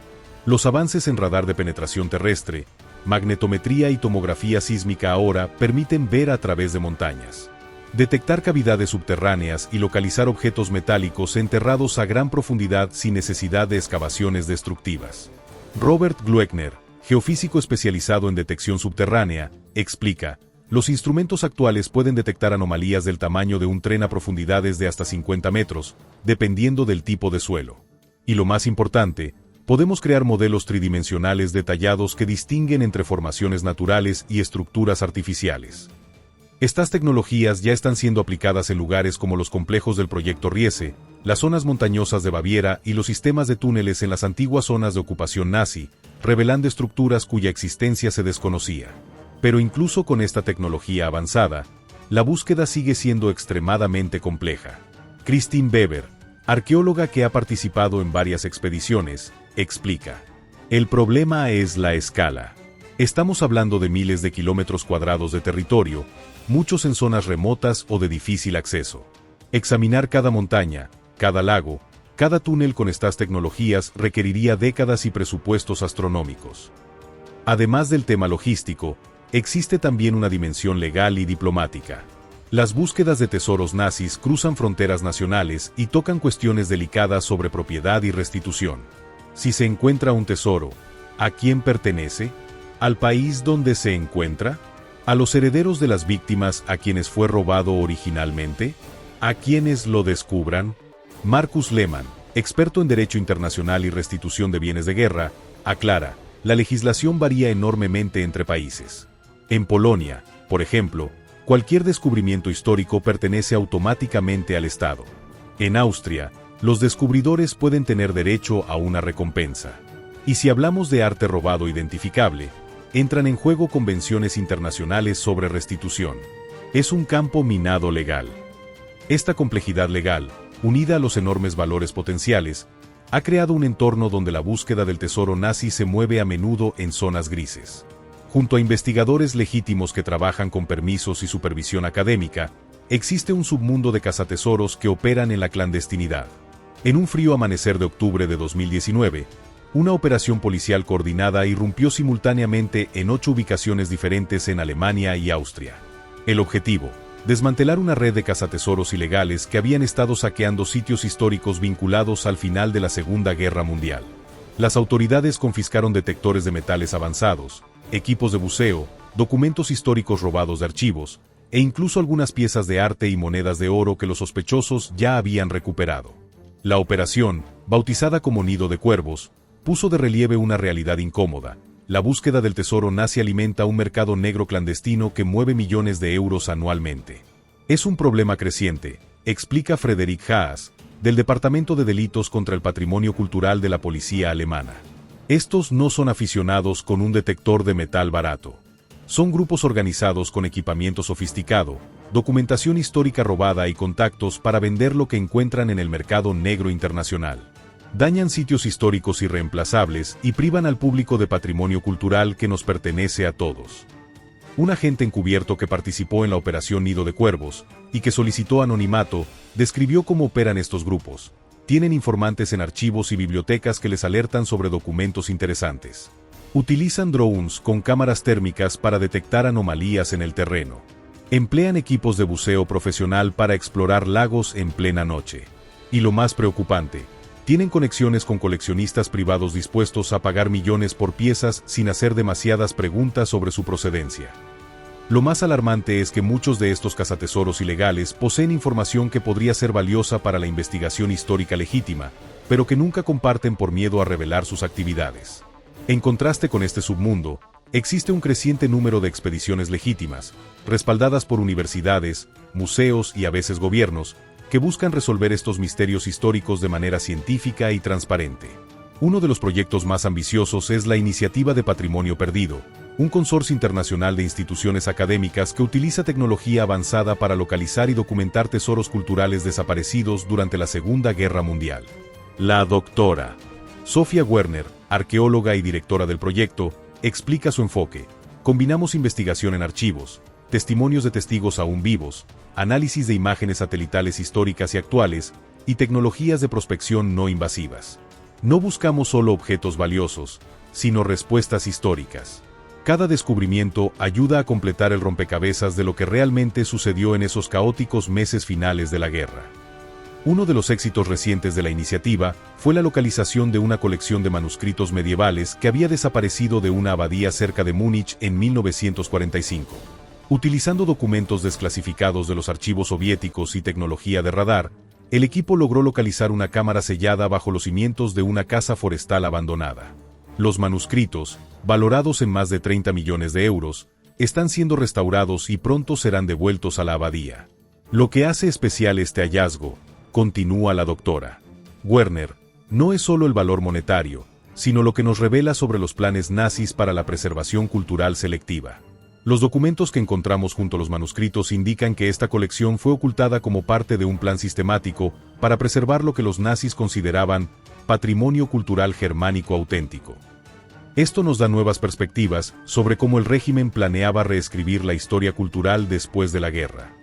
Los avances en radar de penetración terrestre, magnetometría y tomografía sísmica ahora permiten ver a través de montañas, detectar cavidades subterráneas y localizar objetos metálicos enterrados a gran profundidad sin necesidad de excavaciones destructivas. Robert Glueckner, geofísico especializado en detección subterránea, explica: los instrumentos actuales pueden detectar anomalías del tamaño de un tren a profundidades de hasta 50 metros, dependiendo del tipo de suelo. Y lo más importante, podemos crear modelos tridimensionales detallados que distinguen entre formaciones naturales y estructuras artificiales. Estas tecnologías ya están siendo aplicadas en lugares como los complejos del Proyecto Riese, las zonas montañosas de Baviera y los sistemas de túneles en las antiguas zonas de ocupación nazi, revelando estructuras cuya existencia se desconocía. Pero incluso con esta tecnología avanzada, la búsqueda sigue siendo extremadamente compleja. Christine Weber, arqueóloga que ha participado en varias expediciones, explica: el problema es la escala. Estamos hablando de miles de kilómetros cuadrados de territorio, muchos en zonas remotas o de difícil acceso. Examinar cada montaña, cada lago, cada túnel con estas tecnologías requeriría décadas y presupuestos astronómicos. Además del tema logístico, existe también una dimensión legal y diplomática. Las búsquedas de tesoros nazis cruzan fronteras nacionales y tocan cuestiones delicadas sobre propiedad y restitución. Si se encuentra un tesoro, ¿a quién pertenece? ¿Al país donde se encuentra? ¿A los herederos de las víctimas a quienes fue robado originalmente? ¿A quienes lo descubran? Markus Lehmann, experto en Derecho Internacional y Restitución de Bienes de Guerra, aclara: la legislación varía enormemente entre países. En Polonia, por ejemplo, cualquier descubrimiento histórico pertenece automáticamente al Estado. En Austria, los descubridores pueden tener derecho a una recompensa. Y si hablamos de arte robado identificable, entran en juego convenciones internacionales sobre restitución. Es un campo minado legal. Esta complejidad legal, unida a los enormes valores potenciales, ha creado un entorno donde la búsqueda del tesoro nazi se mueve a menudo en zonas grises. Junto a investigadores legítimos que trabajan con permisos y supervisión académica, existe un submundo de cazatesoros que operan en la clandestinidad. En un frío amanecer de octubre de 2019, una operación policial coordinada irrumpió simultáneamente en 8 ubicaciones diferentes en Alemania y Austria. El objetivo: desmantelar una red de cazatesoros ilegales que habían estado saqueando sitios históricos vinculados al final de la Segunda Guerra Mundial. Las autoridades confiscaron detectores de metales avanzados, equipos de buceo, documentos históricos robados de archivos, e incluso algunas piezas de arte y monedas de oro que los sospechosos ya habían recuperado. La operación, bautizada como Nido de Cuervos, puso de relieve una realidad incómoda. La búsqueda del tesoro nazi alimenta un mercado negro clandestino que mueve millones de euros anualmente. Es un problema creciente, explica Frederick Haas, del Departamento de Delitos contra el Patrimonio Cultural de la Policía Alemana. Estos no son aficionados con un detector de metal barato. Son grupos organizados con equipamiento sofisticado, documentación histórica robada y contactos para vender lo que encuentran en el mercado negro internacional. Dañan sitios históricos irreemplazables y privan al público de patrimonio cultural que nos pertenece a todos. Un agente encubierto que participó en la operación Nido de Cuervos y que solicitó anonimato, describió cómo operan estos grupos. Tienen informantes en archivos y bibliotecas que les alertan sobre documentos interesantes. Utilizan drones con cámaras térmicas para detectar anomalías en el terreno. Emplean equipos de buceo profesional para explorar lagos en plena noche. Y lo más preocupante, tienen conexiones con coleccionistas privados dispuestos a pagar millones por piezas sin hacer demasiadas preguntas sobre su procedencia. Lo más alarmante es que muchos de estos cazatesoros ilegales poseen información que podría ser valiosa para la investigación histórica legítima, pero que nunca comparten por miedo a revelar sus actividades. En contraste con este submundo, existe un creciente número de expediciones legítimas, respaldadas por universidades, museos y a veces gobiernos, que buscan resolver estos misterios históricos de manera científica y transparente. Uno de los proyectos más ambiciosos es la Iniciativa de Patrimonio Perdido, un consorcio internacional de instituciones académicas que utiliza tecnología avanzada para localizar y documentar tesoros culturales desaparecidos durante la Segunda Guerra Mundial. La doctora Sophia Werner, arqueóloga y directora del proyecto, explica su enfoque. Combinamos investigación en archivos, testimonios de testigos aún vivos, análisis de imágenes satelitales históricas y actuales, y tecnologías de prospección no invasivas. No buscamos solo objetos valiosos, sino respuestas históricas. Cada descubrimiento ayuda a completar el rompecabezas de lo que realmente sucedió en esos caóticos meses finales de la guerra. Uno de los éxitos recientes de la iniciativa fue la localización de una colección de manuscritos medievales que había desaparecido de una abadía cerca de Múnich en 1945. Utilizando documentos desclasificados de los archivos soviéticos y tecnología de radar, el equipo logró localizar una cámara sellada bajo los cimientos de una casa forestal abandonada. Los manuscritos, valorados en más de 30 millones de euros, están siendo restaurados y pronto serán devueltos a la abadía. Lo que hace especial este hallazgo, continúa la doctora Werner, no es solo el valor monetario, sino lo que nos revela sobre los planes nazis para la preservación cultural selectiva. Los documentos que encontramos junto a los manuscritos indican que esta colección fue ocultada como parte de un plan sistemático para preservar lo que los nazis consideraban patrimonio cultural germánico auténtico. Esto nos da nuevas perspectivas sobre cómo el régimen planeaba reescribir la historia cultural después de la guerra.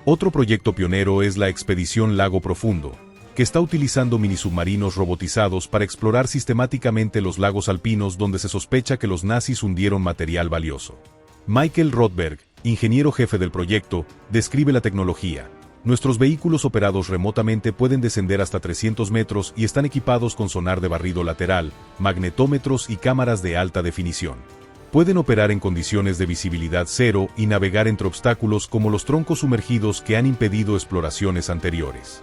Otro proyecto pionero es la Expedición Lago Profundo, que está utilizando minisubmarinos robotizados para explorar sistemáticamente los lagos alpinos donde se sospecha que los nazis hundieron material valioso. Michael Rothberg, ingeniero jefe del proyecto, describe la tecnología. Nuestros vehículos operados remotamente pueden descender hasta 300 metros y están equipados con sonar de barrido lateral, magnetómetros y cámaras de alta definición. Pueden operar en condiciones de visibilidad cero y navegar entre obstáculos como los troncos sumergidos que han impedido exploraciones anteriores.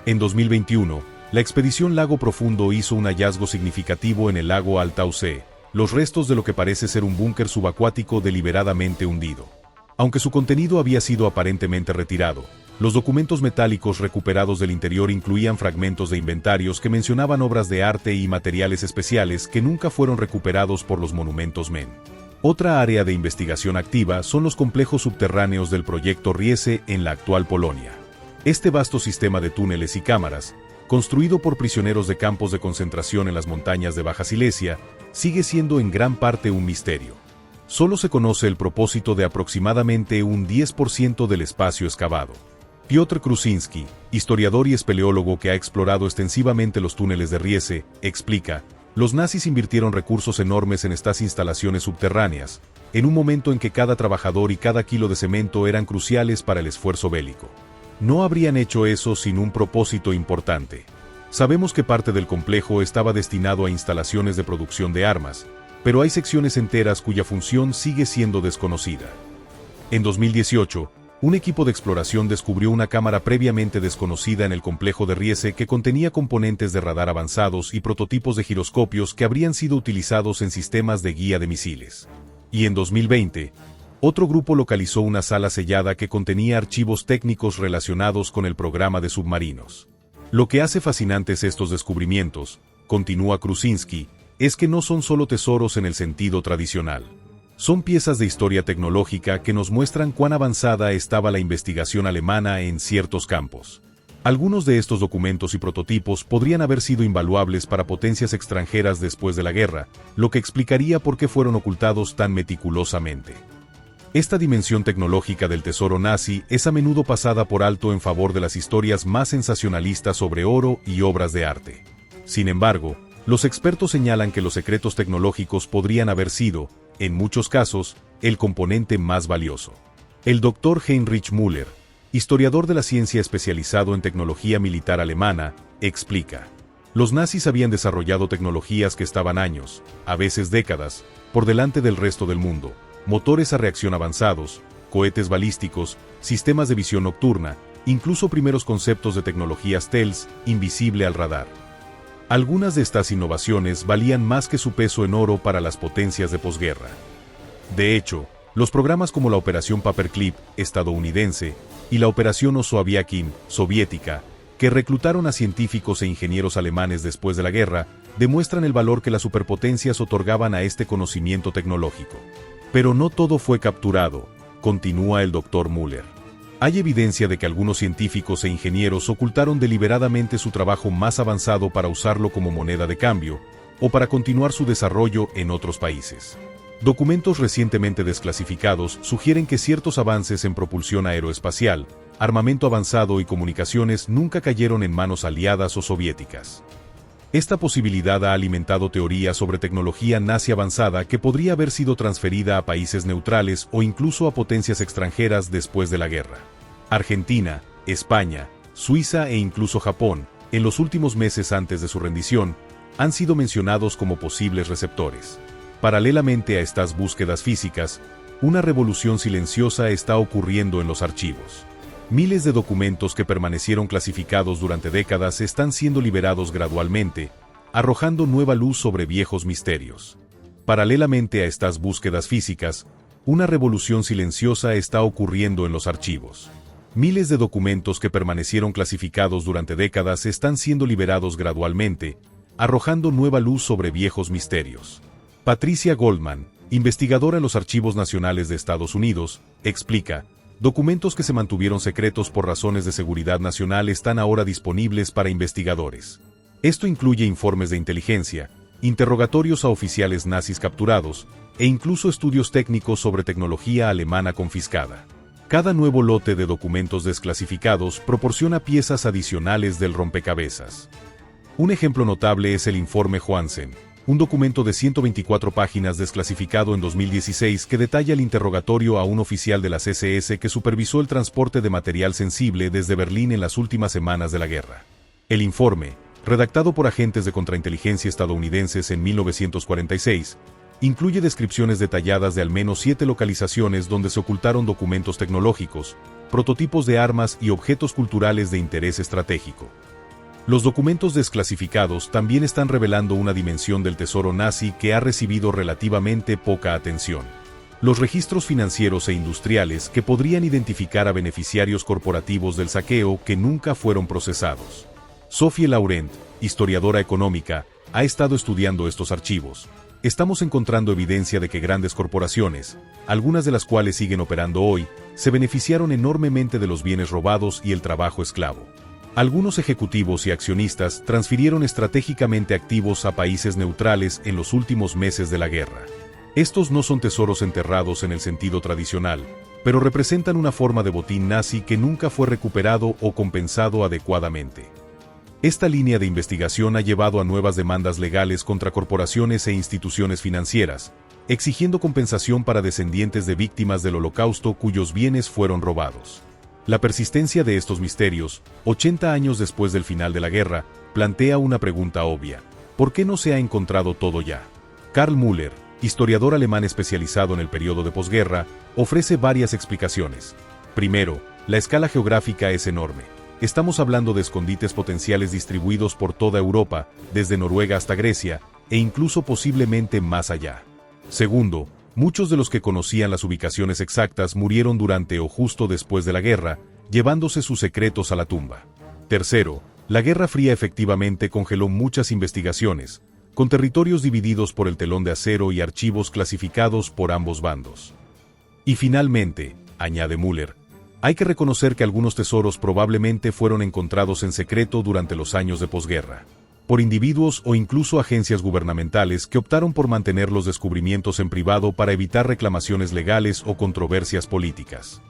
En 2021, la expedición Lago Profundo hizo un hallazgo significativo en el lago Altaussee, los restos de lo que parece ser un búnker subacuático deliberadamente hundido. Aunque su contenido había sido aparentemente retirado, Los documentos metálicos recuperados del interior incluían fragmentos de inventarios que mencionaban obras de arte y materiales especiales que nunca fueron recuperados por los monumentos Men. Otra área de investigación activa son los complejos subterráneos del proyecto Riese en la actual Polonia. Este vasto sistema de túneles y cámaras, construido por prisioneros de campos de concentración en las montañas de Baja Silesia, sigue siendo en gran parte un misterio. Solo se conoce el propósito de aproximadamente un 10% del espacio excavado. Piotr Krusinski, historiador y espeleólogo que ha explorado extensivamente los túneles de Riese, explica: los nazis invirtieron recursos enormes en estas instalaciones subterráneas, en un momento en que cada trabajador y cada kilo de cemento eran cruciales para el esfuerzo bélico. No habrían hecho eso sin un propósito importante. Sabemos que parte del complejo estaba destinado a instalaciones de producción de armas, pero hay secciones enteras cuya función sigue siendo desconocida. En 2018, un equipo de exploración descubrió una cámara previamente desconocida en el complejo de Riese que contenía componentes de radar avanzados y prototipos de giroscopios que habrían sido utilizados en sistemas de guía de misiles. Y en 2020, otro grupo localizó una sala sellada que contenía archivos técnicos relacionados con el programa de submarinos. Lo que hace fascinantes estos descubrimientos, continúa Krusinski, es que no son solo tesoros en el sentido tradicional. Son piezas de historia tecnológica que nos muestran cuán avanzada estaba la investigación alemana en ciertos campos. Algunos de estos documentos y prototipos podrían haber sido invaluables para potencias extranjeras después de la guerra, lo que explicaría por qué fueron ocultados tan meticulosamente. Esta dimensión tecnológica del tesoro nazi es a menudo pasada por alto en favor de las historias más sensacionalistas sobre oro y obras de arte. Sin embargo, los expertos señalan que los secretos tecnológicos podrían haber sido, en muchos casos, el componente más valioso. El Dr. Heinrich Müller, historiador de la ciencia especializado en tecnología militar alemana, explica: los nazis habían desarrollado tecnologías que estaban años, a veces décadas, por delante del resto del mundo: motores a reacción avanzados, cohetes balísticos, sistemas de visión nocturna, incluso primeros conceptos de tecnología stealth, invisible al radar. Algunas de estas innovaciones valían más que su peso en oro para las potencias de posguerra. De hecho, los programas como la Operación Paperclip, estadounidense, y la Operación Osoaviakin, soviética, que reclutaron a científicos e ingenieros alemanes después de la guerra, demuestran el valor que las superpotencias otorgaban a este conocimiento tecnológico. Pero no todo fue capturado, continúa el Dr. Müller. Hay evidencia de que algunos científicos e ingenieros ocultaron deliberadamente su trabajo más avanzado para usarlo como moneda de cambio, o para continuar su desarrollo en otros países. Documentos recientemente desclasificados sugieren que ciertos avances en propulsión aeroespacial, armamento avanzado y comunicaciones nunca cayeron en manos aliadas o soviéticas. Esta posibilidad ha alimentado teorías sobre tecnología nazi avanzada que podría haber sido transferida a países neutrales o incluso a potencias extranjeras después de la guerra. Argentina, España, Suiza e incluso Japón, en los últimos meses antes de su rendición, han sido mencionados como posibles receptores. Paralelamente a estas búsquedas físicas, una revolución silenciosa está ocurriendo en los archivos. Miles de documentos que permanecieron clasificados durante décadas están siendo liberados gradualmente, arrojando nueva luz sobre viejos misterios. Paralelamente a estas búsquedas físicas, una revolución silenciosa está ocurriendo en los archivos. Miles de documentos que permanecieron clasificados durante décadas están siendo liberados gradualmente, arrojando nueva luz sobre viejos misterios. Patricia Goldman, investigadora en los Archivos Nacionales de Estados Unidos, explica: documentos que se mantuvieron secretos por razones de seguridad nacional están ahora disponibles para investigadores. Esto incluye informes de inteligencia, interrogatorios a oficiales nazis capturados, e incluso estudios técnicos sobre tecnología alemana confiscada. Cada nuevo lote de documentos desclasificados proporciona piezas adicionales del rompecabezas. Un ejemplo notable es el Informe Johansen, un documento de 124 páginas desclasificado en 2016 que detalla el interrogatorio a un oficial de las SS que supervisó el transporte de material sensible desde Berlín en las últimas semanas de la guerra. El informe, redactado por agentes de contrainteligencia estadounidenses en 1946, incluye descripciones detalladas de al menos 7 localizaciones donde se ocultaron documentos tecnológicos, prototipos de armas y objetos culturales de interés estratégico. Los documentos desclasificados también están revelando una dimensión del tesoro nazi que ha recibido relativamente poca atención. los registros financieros e industriales que podrían identificar a beneficiarios corporativos del saqueo que nunca fueron procesados. Sophie Laurent, historiadora económica, ha estado estudiando estos archivos. Estamos encontrando evidencia de que grandes corporaciones, algunas de las cuales siguen operando hoy, se beneficiaron enormemente de los bienes robados y el trabajo esclavo. Algunos ejecutivos y accionistas transfirieron estratégicamente activos a países neutrales en los últimos meses de la guerra. Estos no son tesoros enterrados en el sentido tradicional, pero representan una forma de botín nazi que nunca fue recuperado o compensado adecuadamente. Esta línea de investigación ha llevado a nuevas demandas legales contra corporaciones e instituciones financieras, exigiendo compensación para descendientes de víctimas del Holocausto cuyos bienes fueron robados. La persistencia de estos misterios, 80 años después del final de la guerra, plantea una pregunta obvia: ¿por qué no se ha encontrado todo ya? Karl Müller, historiador alemán especializado en el periodo de posguerra, ofrece varias explicaciones. Primero, la escala geográfica es enorme. Estamos hablando de escondites potenciales distribuidos por toda Europa, desde Noruega hasta Grecia, e incluso posiblemente más allá. Segundo, muchos de los que conocían las ubicaciones exactas murieron durante o justo después de la guerra, llevándose sus secretos a la tumba. Tercero, la Guerra Fría efectivamente congeló muchas investigaciones, con territorios divididos por el telón de acero y archivos clasificados por ambos bandos. Y finalmente, añade Müller, hay que reconocer que algunos tesoros probablemente fueron encontrados en secreto durante los años de posguerra, por individuos o incluso agencias gubernamentales que optaron por mantener los descubrimientos en privado para evitar reclamaciones legales o controversias políticas.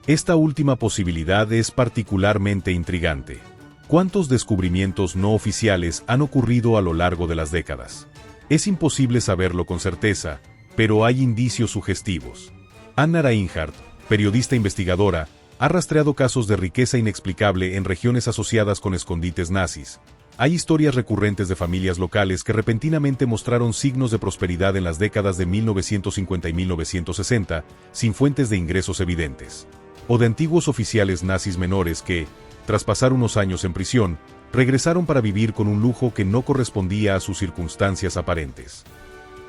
Esta última posibilidad es particularmente intrigante. ¿Cuántos descubrimientos no oficiales han ocurrido a lo largo de las décadas? Es imposible saberlo con certeza, pero hay indicios sugestivos. Anna Reinhardt, periodista investigadora, ha rastreado casos de riqueza inexplicable en regiones asociadas con escondites nazis. Hay historias recurrentes de familias locales que repentinamente mostraron signos de prosperidad en las décadas de 1950 y 1960, sin fuentes de ingresos evidentes. O de antiguos oficiales nazis menores que, tras pasar unos años en prisión, regresaron para vivir con un lujo que no correspondía a sus circunstancias aparentes.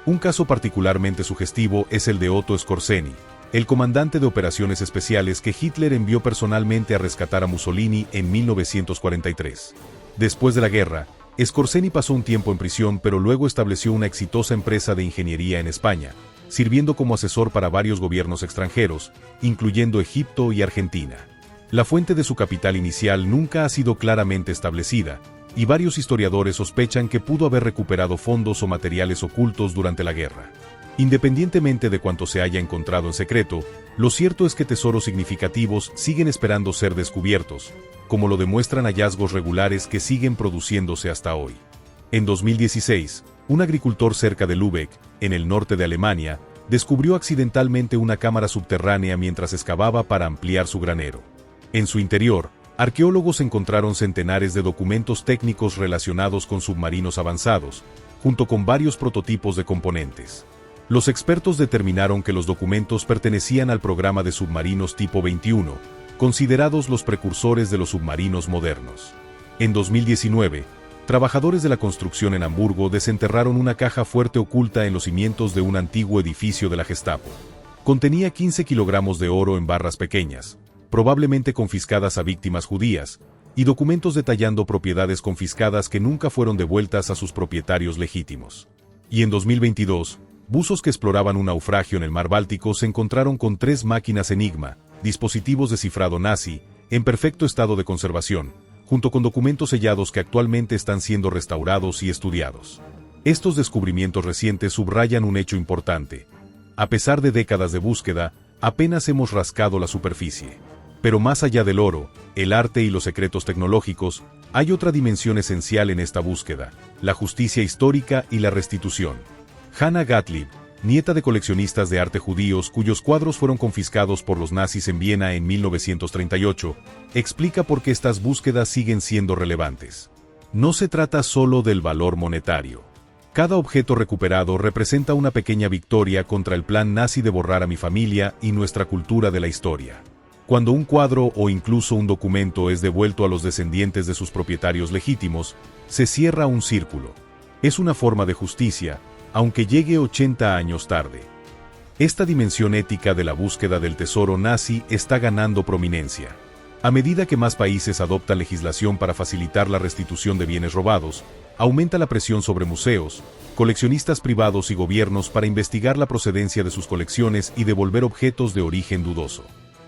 Un caso particularmente sugestivo es el de Otto Skorzeny, el comandante de operaciones especiales que Hitler envió personalmente a rescatar a Mussolini en 1943. Después de la guerra, Skorzeny pasó un tiempo en prisión, pero luego estableció una exitosa empresa de ingeniería en España, sirviendo como asesor para varios gobiernos extranjeros, incluyendo Egipto y Argentina. La fuente de su capital inicial nunca ha sido claramente establecida, y varios historiadores sospechan que pudo haber recuperado fondos o materiales ocultos durante la guerra. Independientemente de cuánto se haya encontrado en secreto, lo cierto es que tesoros significativos siguen esperando ser descubiertos, como lo demuestran hallazgos regulares que siguen produciéndose hasta hoy. En 2016, un agricultor cerca de Lübeck, en el norte de Alemania, descubrió accidentalmente una cámara subterránea mientras excavaba para ampliar su granero. En su interior, arqueólogos encontraron centenares de documentos técnicos relacionados con submarinos avanzados, junto con varios prototipos de componentes. Los expertos determinaron que los documentos pertenecían al programa de submarinos tipo 21, considerados los precursores de los submarinos modernos. En 2019, trabajadores de la construcción en Hamburgo desenterraron una caja fuerte oculta en los cimientos de un antiguo edificio de la Gestapo. Contenía 15 kilogramos de oro en barras pequeñas, probablemente confiscadas a víctimas judías, y documentos detallando propiedades confiscadas que nunca fueron devueltas a sus propietarios legítimos. Y en 2022, buzos que exploraban un naufragio en el mar Báltico se encontraron con 3 máquinas Enigma, dispositivos de cifrado nazi, en perfecto estado de conservación, junto con documentos sellados que actualmente están siendo restaurados y estudiados. Estos descubrimientos recientes subrayan un hecho importante. A pesar de décadas de búsqueda, apenas hemos rascado la superficie. Pero más allá del oro, el arte y los secretos tecnológicos, hay otra dimensión esencial en esta búsqueda: la justicia histórica y la restitución. Hannah Gottlieb, nieta de coleccionistas de arte judíos cuyos cuadros fueron confiscados por los nazis en Viena en 1938, explica por qué estas búsquedas siguen siendo relevantes. No se trata solo del valor monetario. Cada objeto recuperado representa una pequeña victoria contra el plan nazi de borrar a mi familia y nuestra cultura de la historia. Cuando un cuadro o incluso un documento es devuelto a los descendientes de sus propietarios legítimos, se cierra un círculo. Es una forma de justicia, aunque llegue 80 años tarde. Esta dimensión ética de la búsqueda del tesoro nazi está ganando prominencia. A medida que más países adoptan legislación para facilitar la restitución de bienes robados, aumenta la presión sobre museos, coleccionistas privados y gobiernos para investigar la procedencia de sus colecciones y devolver objetos de origen dudoso.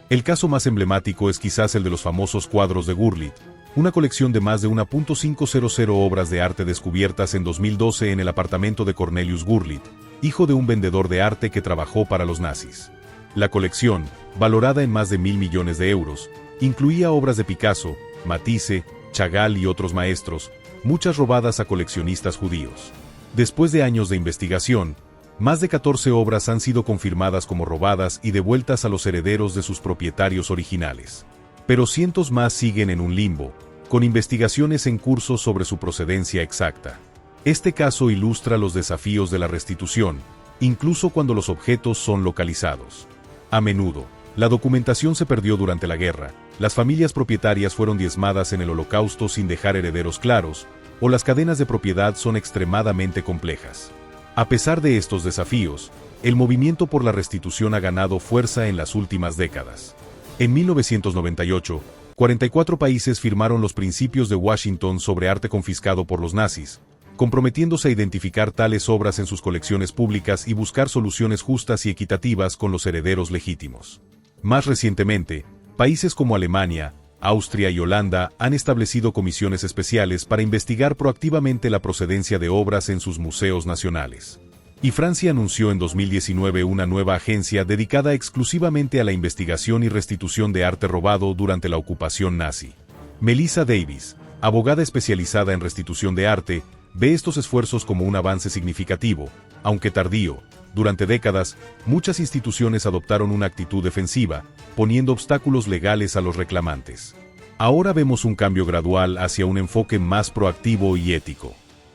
El caso más emblemático es quizás el de los famosos cuadros de Gurlitt, una colección de más de 1.500 obras de arte descubiertas en 2012 en el apartamento de Cornelius Gurlitt, hijo de un vendedor de arte que trabajó para los nazis. La colección, valorada en más de 1.000 millones de euros, incluía obras de Picasso, Matisse, Chagall y otros maestros, muchas robadas a coleccionistas judíos. Después de años de investigación, más de 14 obras han sido confirmadas como robadas y devueltas a los herederos de sus propietarios originales. Pero cientos más siguen en un limbo, con investigaciones en curso sobre su procedencia exacta. Este caso ilustra los desafíos de la restitución, incluso cuando los objetos son localizados. A menudo, la documentación se perdió durante la guerra, las familias propietarias fueron diezmadas en el Holocausto sin dejar herederos claros, o las cadenas de propiedad son extremadamente complejas. A pesar de estos desafíos, el movimiento por la restitución ha ganado fuerza en las últimas décadas. En 1998, 44 países firmaron los Principios de Washington sobre arte confiscado por los nazis, comprometiéndose a identificar tales obras en sus colecciones públicas y buscar soluciones justas y equitativas con los herederos legítimos. Más recientemente, países como Alemania, Austria y Holanda han establecido comisiones especiales para investigar proactivamente la procedencia de obras en sus museos nacionales. Y Francia anunció en 2019 una nueva agencia dedicada exclusivamente a la investigación y restitución de arte robado durante la ocupación nazi. Melissa Davis, abogada especializada en restitución de arte, ve estos esfuerzos como un avance significativo, aunque tardío. Durante décadas, muchas instituciones adoptaron una actitud defensiva, poniendo obstáculos legales a los reclamantes. Ahora vemos un cambio gradual hacia un enfoque más proactivo y ético.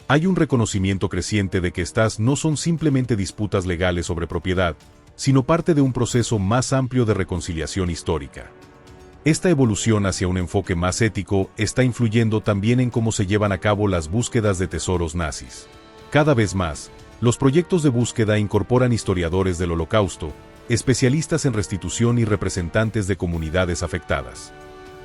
Hay un reconocimiento creciente de que estas no son simplemente disputas legales sobre propiedad, sino parte de un proceso más amplio de reconciliación histórica. Esta evolución hacia un enfoque más ético está influyendo también en cómo se llevan a cabo las búsquedas de tesoros nazis. Cada vez más, los proyectos de búsqueda incorporan historiadores del Holocausto, especialistas en restitución y representantes de comunidades afectadas.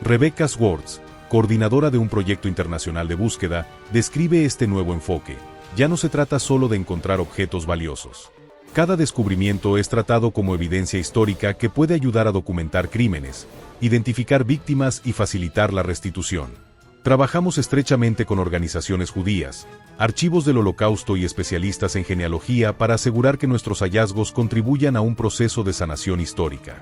Rebecca Swartz, coordinadora de un proyecto internacional de búsqueda, describe este nuevo enfoque. Ya no se trata solo de encontrar objetos valiosos. Cada descubrimiento es tratado como evidencia histórica que puede ayudar a documentar crímenes, identificar víctimas y facilitar la restitución. Trabajamos estrechamente con organizaciones judías, archivos del Holocausto y especialistas en genealogía para asegurar que nuestros hallazgos contribuyan a un proceso de sanación histórica.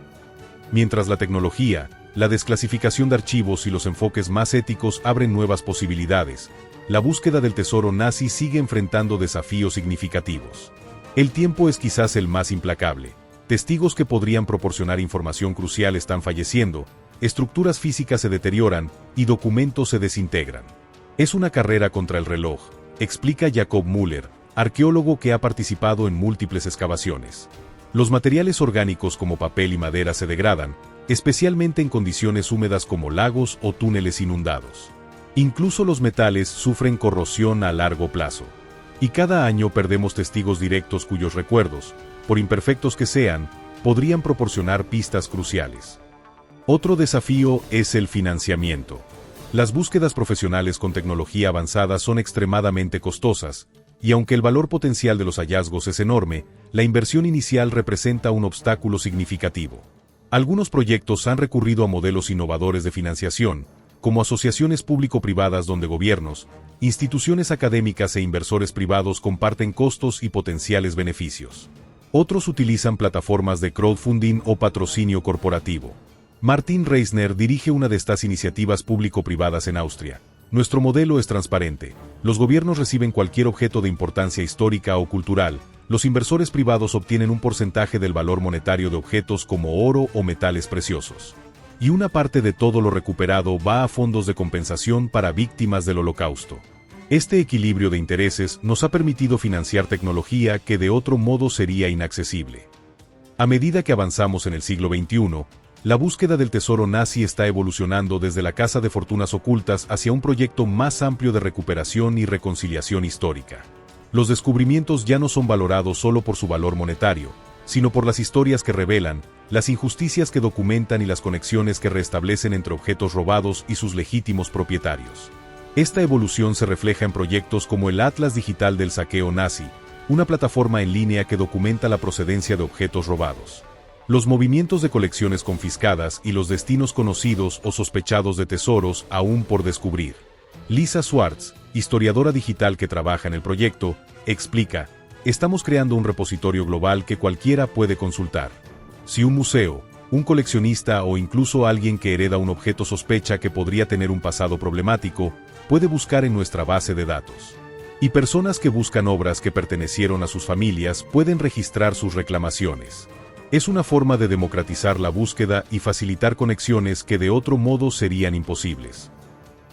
Mientras la tecnología, la desclasificación de archivos y los enfoques más éticos abren nuevas posibilidades, la búsqueda del tesoro nazi sigue enfrentando desafíos significativos. El tiempo es quizás el más implacable. Testigos que podrían proporcionar información crucial están falleciendo, estructuras físicas se deterioran y documentos se desintegran. Es una carrera contra el reloj, explica Jacob Müller, arqueólogo que ha participado en múltiples excavaciones. Los materiales orgánicos como papel y madera se degradan, especialmente en condiciones húmedas como lagos o túneles inundados. Incluso los metales sufren corrosión a largo plazo. Y cada año perdemos testigos directos cuyos recuerdos, por imperfectos que sean, podrían proporcionar pistas cruciales. Otro desafío es el financiamiento. Las búsquedas profesionales con tecnología avanzada son extremadamente costosas, y aunque el valor potencial de los hallazgos es enorme, la inversión inicial representa un obstáculo significativo. Algunos proyectos han recurrido a modelos innovadores de financiación, como asociaciones público-privadas donde gobiernos, instituciones académicas e inversores privados comparten costos y potenciales beneficios. Otros utilizan plataformas de crowdfunding o patrocinio corporativo. Martin Reisner dirige una de estas iniciativas público-privadas en Austria. Nuestro modelo es transparente. Los gobiernos reciben cualquier objeto de importancia histórica o cultural. Los inversores privados obtienen un porcentaje del valor monetario de objetos como oro o metales preciosos. Y una parte de todo lo recuperado va a fondos de compensación para víctimas del Holocausto. Este equilibrio de intereses nos ha permitido financiar tecnología que de otro modo sería inaccesible. A medida que avanzamos en el siglo XXI, la búsqueda del tesoro nazi está evolucionando desde la caza de fortunas ocultas hacia un proyecto más amplio de recuperación y reconciliación histórica. Los descubrimientos ya no son valorados solo por su valor monetario, sino por las historias que revelan, las injusticias que documentan y las conexiones que restablecen entre objetos robados y sus legítimos propietarios. Esta evolución se refleja en proyectos como el Atlas Digital del Saqueo Nazi, una plataforma en línea que documenta la procedencia de objetos robados, los movimientos de colecciones confiscadas y los destinos conocidos o sospechados de tesoros aún por descubrir. Lisa Swartz, historiadora digital que trabaja en el proyecto, explica: estamos creando un repositorio global que cualquiera puede consultar. Si un museo, un coleccionista o incluso alguien que hereda un objeto sospecha que podría tener un pasado problemático, puede buscar en nuestra base de datos. Y personas que buscan obras que pertenecieron a sus familias pueden registrar sus reclamaciones. Es una forma de democratizar la búsqueda y facilitar conexiones que de otro modo serían imposibles.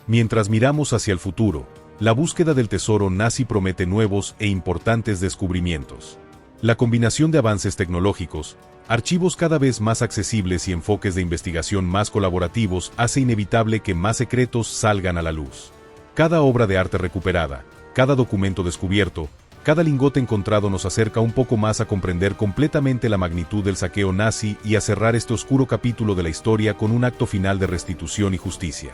Mientras miramos hacia el futuro, la búsqueda del tesoro nazi promete nuevos e importantes descubrimientos. La combinación de avances tecnológicos, archivos cada vez más accesibles y enfoques de investigación más colaborativos hace inevitable que más secretos salgan a la luz. Cada obra de arte recuperada, cada documento descubierto, cada lingote encontrado nos acerca un poco más a comprender completamente la magnitud del saqueo nazi y a cerrar este oscuro capítulo de la historia con un acto final de restitución y justicia.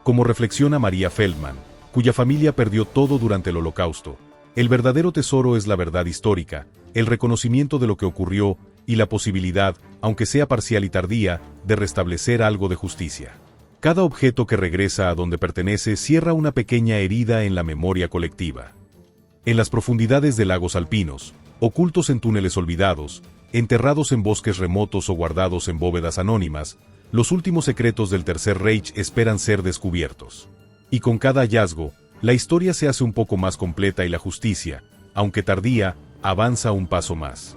Como reflexiona María Feldman, cuya familia perdió todo durante el Holocausto, el verdadero tesoro es la verdad histórica, el reconocimiento de lo que ocurrió y la posibilidad, aunque sea parcial y tardía, de restablecer algo de justicia. Cada objeto que regresa a donde pertenece cierra una pequeña herida en la memoria colectiva. En las profundidades de lagos alpinos, ocultos en túneles olvidados, enterrados en bosques remotos o guardados en bóvedas anónimas, los últimos secretos del Tercer Reich esperan ser descubiertos. Y con cada hallazgo, la historia se hace un poco más completa y la justicia, aunque tardía, avanza un paso más.